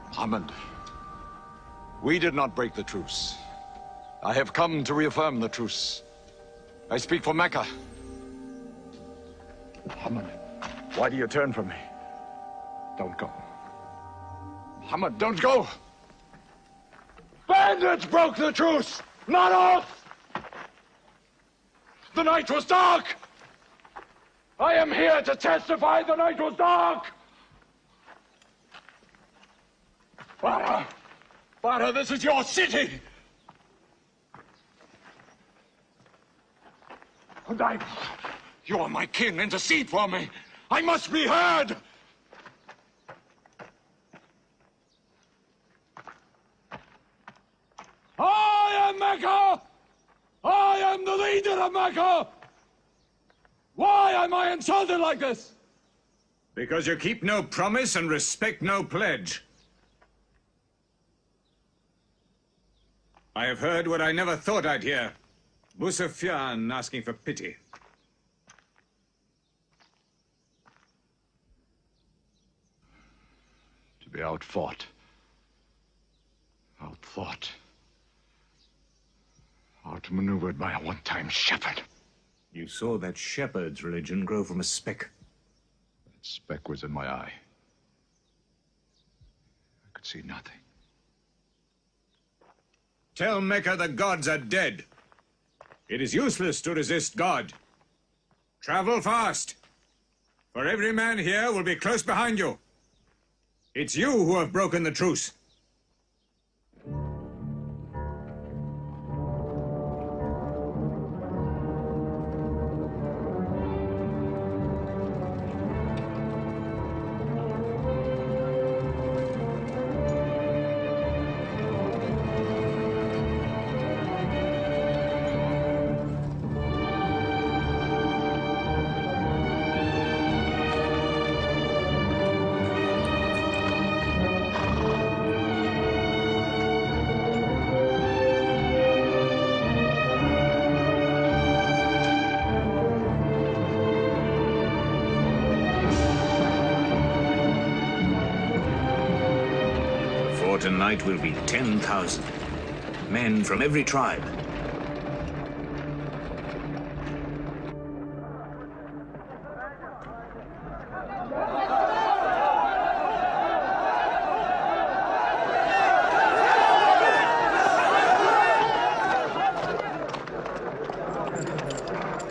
Muhammad, we did not break the truce. I have come to reaffirm the truce. I speak for Mecca. Muhammad, why do you turn from me? Don't go. Muhammad, don't go! Bandits broke the truce, not us! The night was dark! I am here to testify the night was dark! Father, this is your city! And you are my king, intercede for me! I must be heard! I am Mecca! I am the leader of Mecca! Why am I insulted like this? Because you keep no promise and respect no pledge. I have heard what I never thought I'd hear. Abu Sufyan asking for pity. To be outfought, outthought, outmaneuvered by a one-time shepherd. You saw that shepherd's religion grow from a speck. That speck was in my eye. see nothing. Tell Mecca the gods are dead. It is useless to resist God. Travel fast, for every man here will be close behind you. It's you who have broken the truce. Tonight will be 10,000 men from every tribe.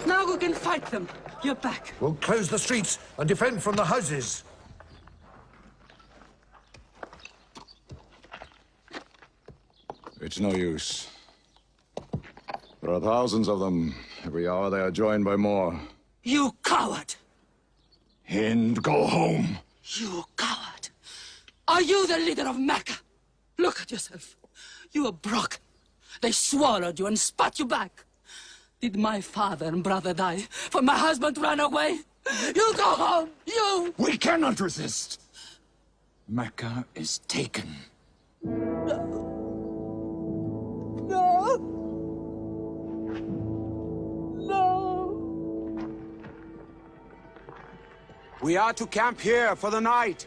Now we can fight them. You're back. We'll close the streets and defend from the houses. It's no use. There are thousands of them. Every hour they are joined by more. You coward! Hind, go home. You coward! Are you the leader of Mecca? Look at yourself. You are broken. They swallowed you and spat you back. Did my father and brother die for my husband to run away? You go home, you! We cannot resist. Mecca is taken. No. We are to camp here for the night.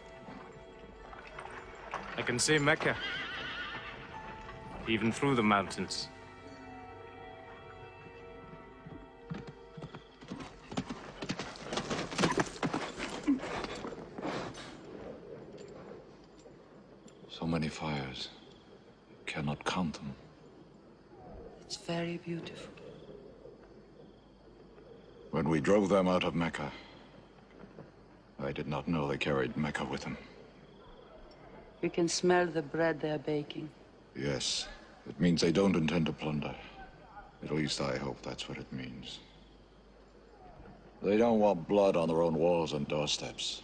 I can see Mecca, even through the mountains. So many fires. You cannot count them. It's very beautiful. When we drove them out of Mecca, I did not know they carried Mecca with them. You can smell the bread they're baking. Yes, it means they don't intend to plunder. At least I hope that's what it means. They don't want blood on their own walls and doorsteps.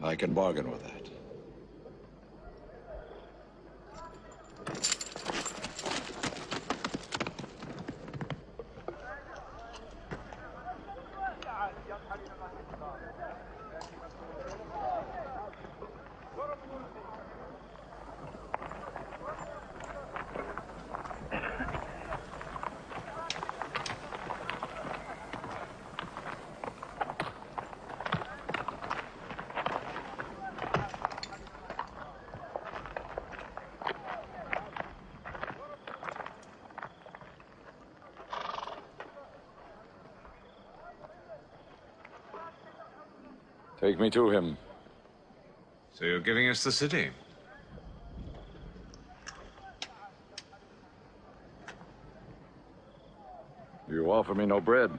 I can bargain with that. Take me to him. So you're giving us the city? You offer me no bread.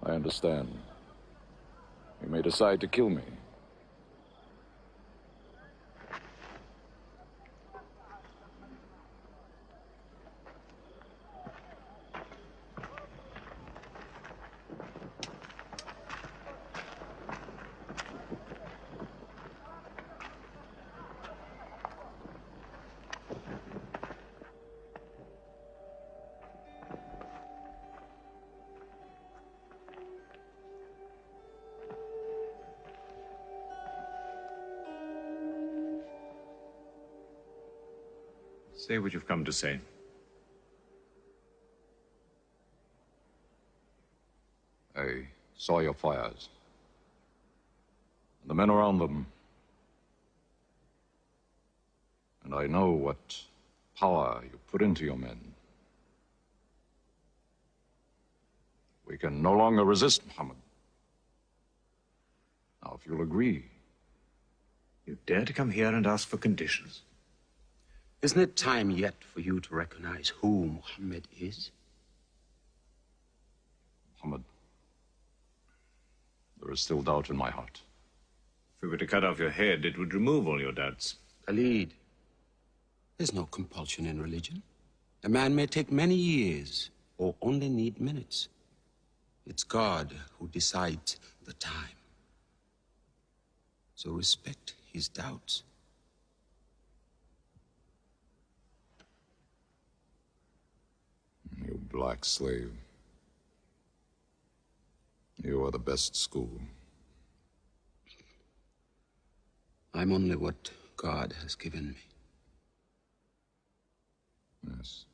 I understand. You may decide to kill me. Say what you've come to say. I saw your fires. The men around them. And I know what power you put into your men. We can no longer resist Muhammad. Now, if you'll agree, You dare to come here and ask for conditions? Isn't it time yet for you to recognize who Muhammad is? Muhammad, there is still doubt in my heart. If we were to cut off your head, it would remove all your doubts. Khalid, there's no compulsion in religion. A man may take many years or only need minutes. It's God who decides the time. So respect his doubts. You black slave. You are the best school. I'm only what God has given me. Yes.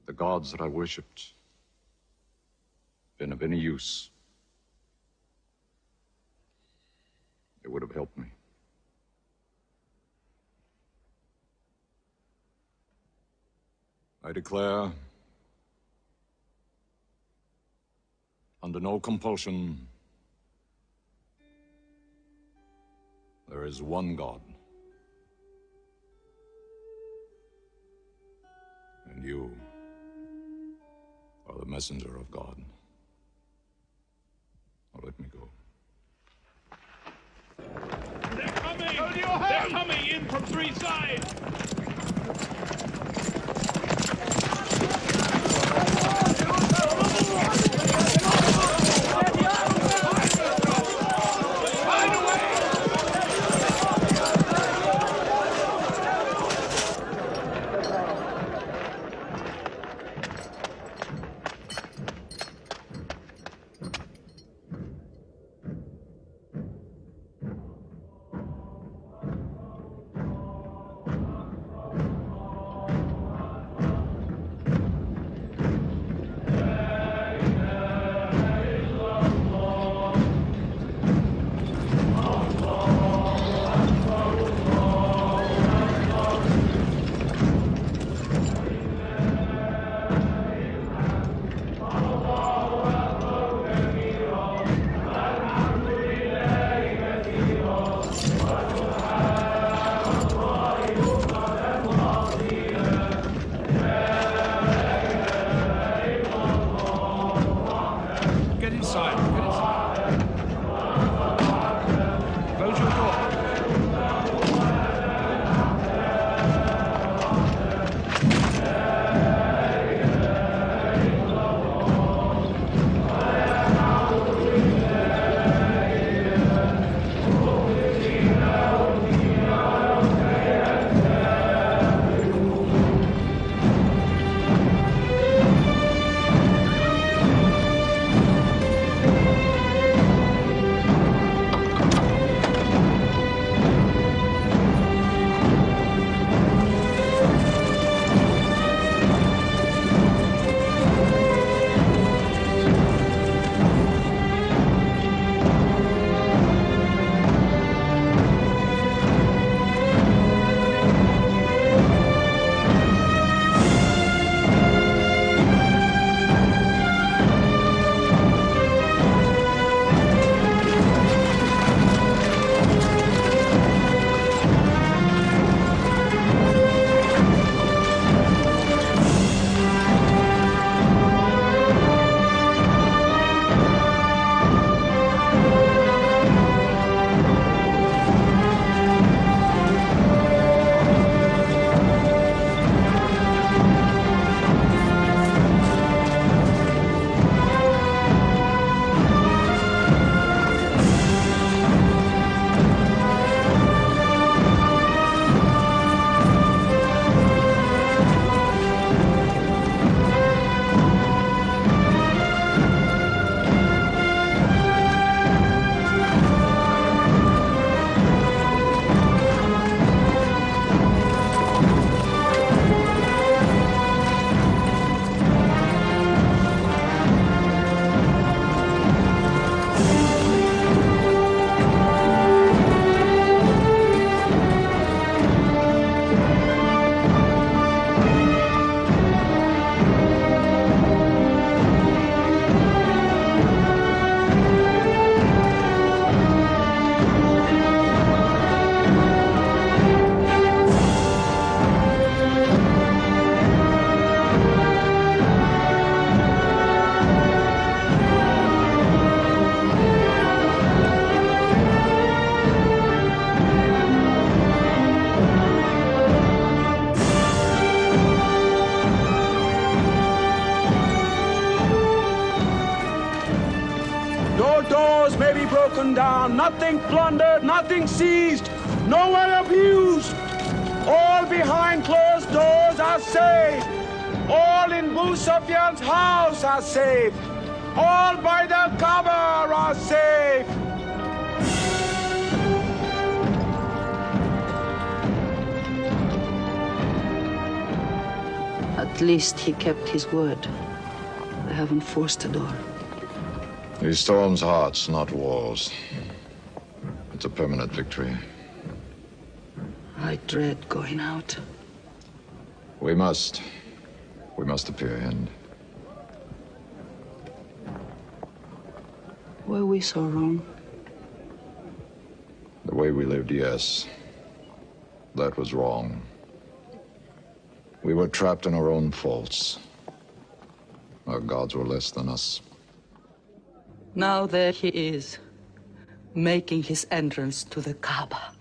The gods that I worshipped been of any use, it would have helped me. I declare, under no compulsion, there is one God. And you are the messenger of God. Now let me go. They're coming! They're coming in from three sides! nothing plundered, nothing seized, no one abused. All behind closed doors are safe. All in Abu Sufyan's house are safe. All by the Kaaba are safe. At least he kept his word. They haven't forced the door. He storms hearts, not walls. It's a permanent victory. I dread going out. We must appear, and Were we so wrong? the way we lived, yes. That was wrong. We were trapped in our own faults. Our gods were less than us. Now there he is, making his entrance to the Kaaba.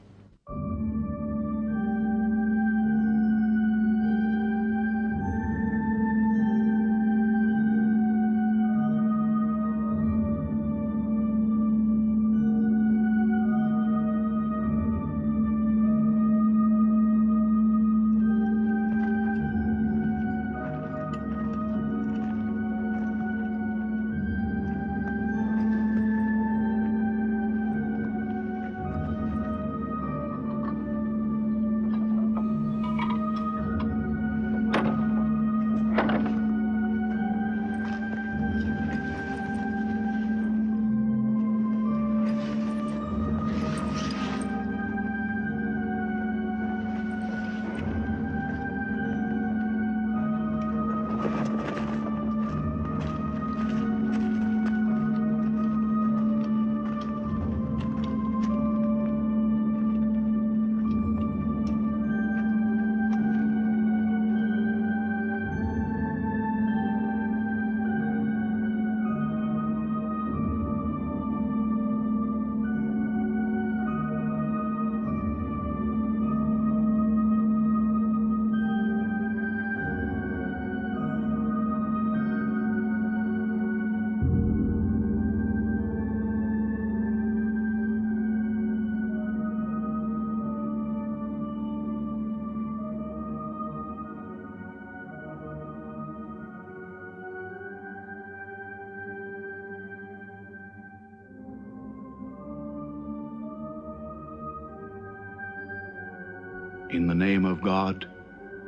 In the name of God,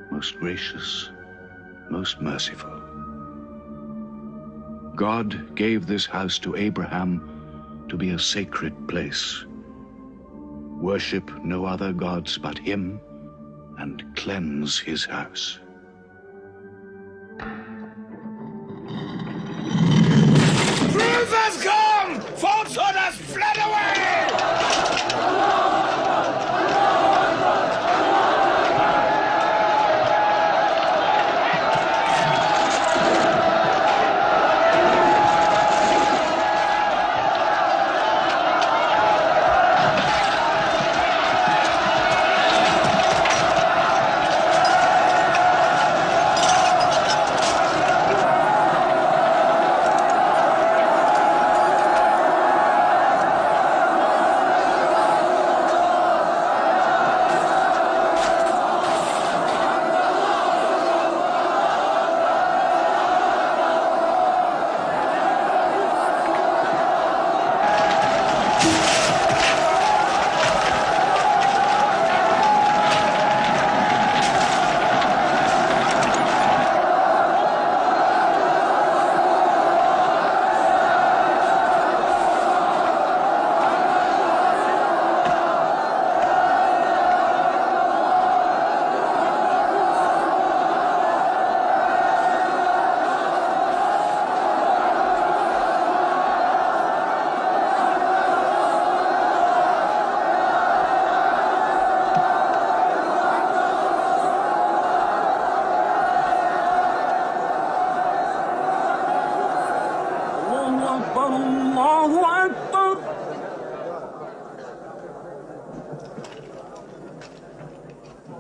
most gracious, most merciful. God gave this house to Abraham to be a sacred place. Worship no other gods but him, and cleanse his house. Truth has come! Falsehood has fled away!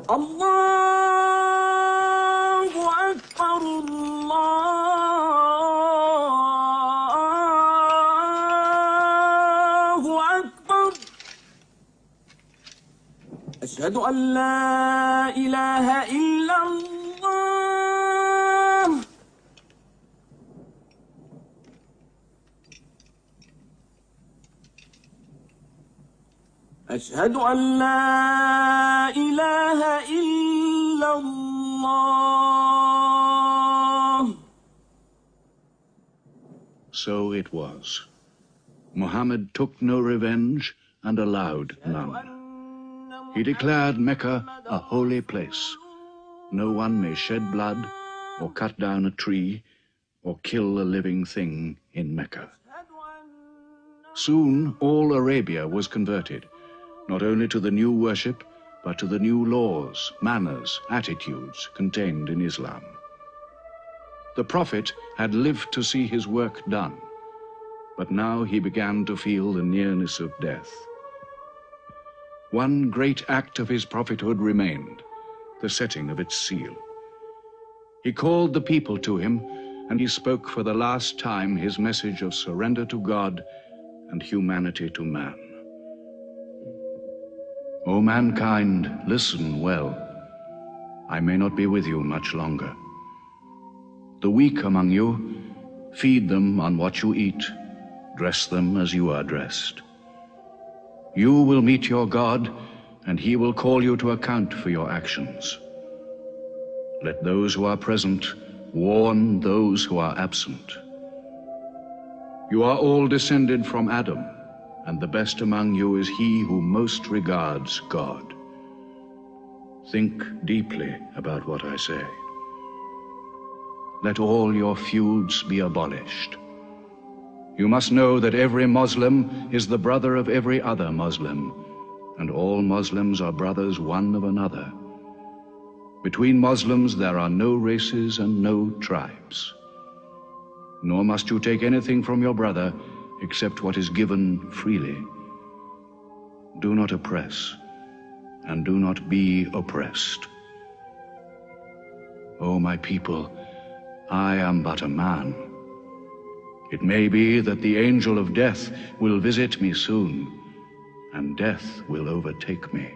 الله أكبر أشهد أن لا إله إلا الله. أشهد أن لا إله إلا الله. So it was. Muhammad took no revenge and allowed none. He declared Mecca a holy place. No one may shed blood or cut down a tree or kill a living thing in Mecca. Soon all Arabia was converted, not only to the new worship, but to the new laws, manners, attitudes contained in Islam. The Prophet had lived to see his work done, but now he began to feel the nearness of death. One great act of his prophethood remained, the setting of its seal. He called the people to him, and he spoke for the last time his message of surrender to God and humanity to man. O mankind, listen well. I may not be with you much longer. The weak among you, feed them on what you eat, dress them as you are dressed. You will meet your God, and he will call you to account for your actions. Let those who are present warn those who are absent. You are all descended from Adam, and the best among you is he who most regards God. Think deeply about what I say. Let all your feuds be abolished. You must know that every Muslim is the brother of every other Muslim, and all Muslims are brothers one of another. Between Muslims there are no races and no tribes. Nor must you take anything from your brother except what is given freely. Do not oppress, and do not be oppressed. O my people, I am but a man. It may be that the angel of death will visit me soon, and death will overtake me.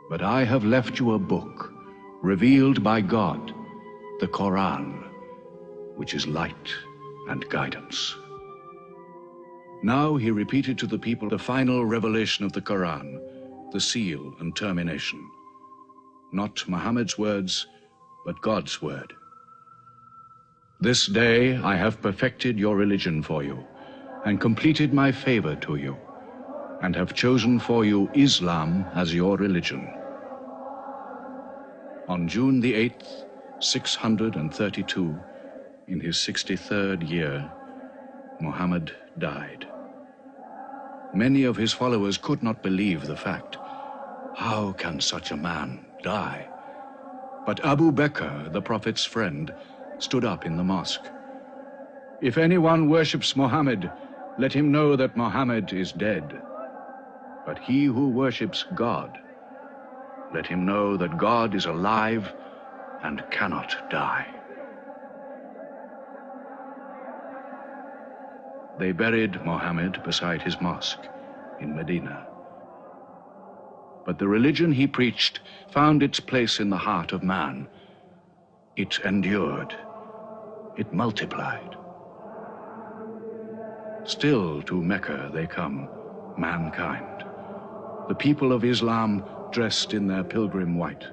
But I have left you a book, revealed by God, the Quran, which is light and guidance. Now he repeated to the people the final revelation of the Quran, the seal and termination. Not Muhammad's words, but God's word. This day I have perfected your religion for you, and completed my favor to you, and have chosen for you Islam as your religion. On June the 8th, 632, in his 63rd year, Muhammad died. Many of his followers could not believe the fact. How can such a man die? But Abu Bakr, the Prophet's friend, stood up in the mosque. If anyone worships Muhammad, let him know that Muhammad is dead. But he who worships God, let him know that God is alive and cannot die. They buried Muhammad beside his mosque in Medina. But the religion he preached found its place in the heart of man. It endured. It multiplied. Still to Mecca they come, mankind, the people of Islam dressed in their pilgrim white.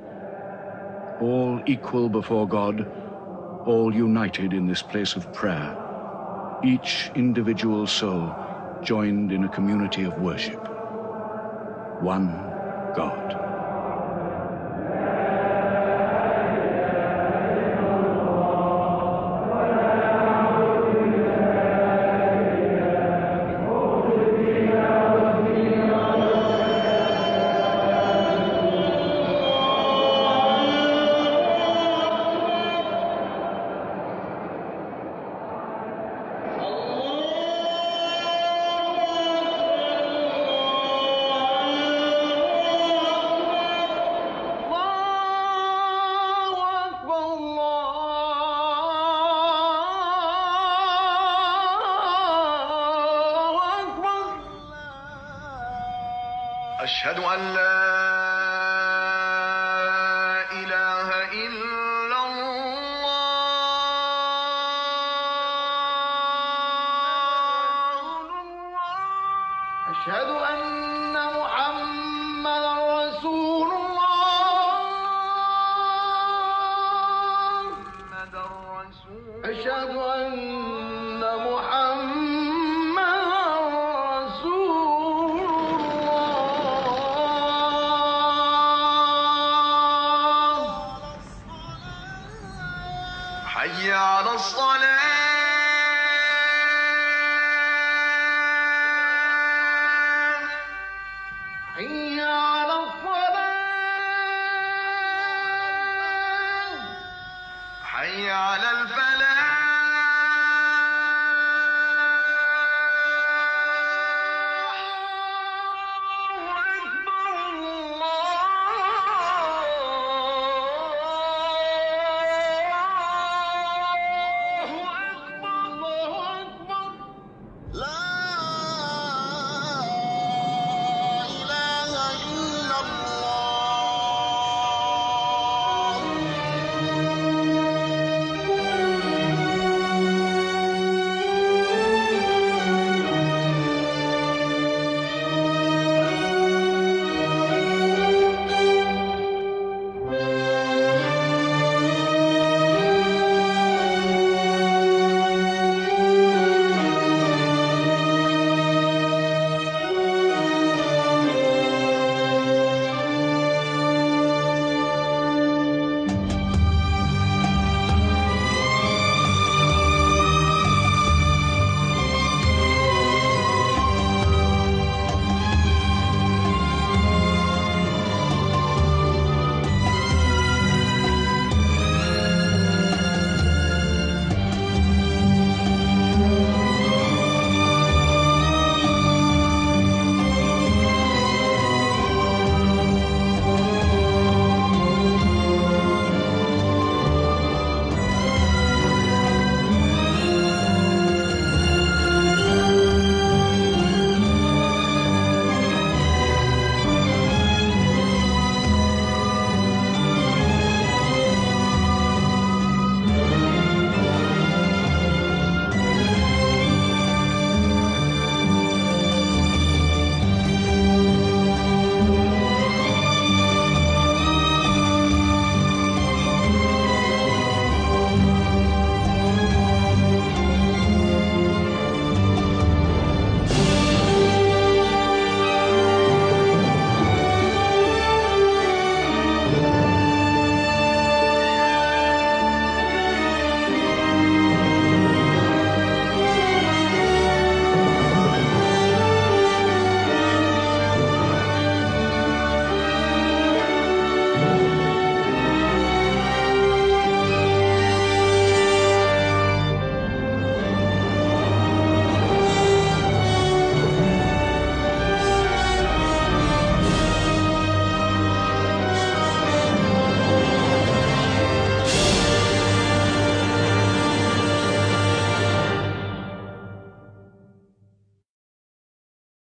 All equal before God, all united in this place of prayer, each individual soul joined in a community of worship. One God. أشهد أن لا حي على الصلاة حي على الصلاة حي على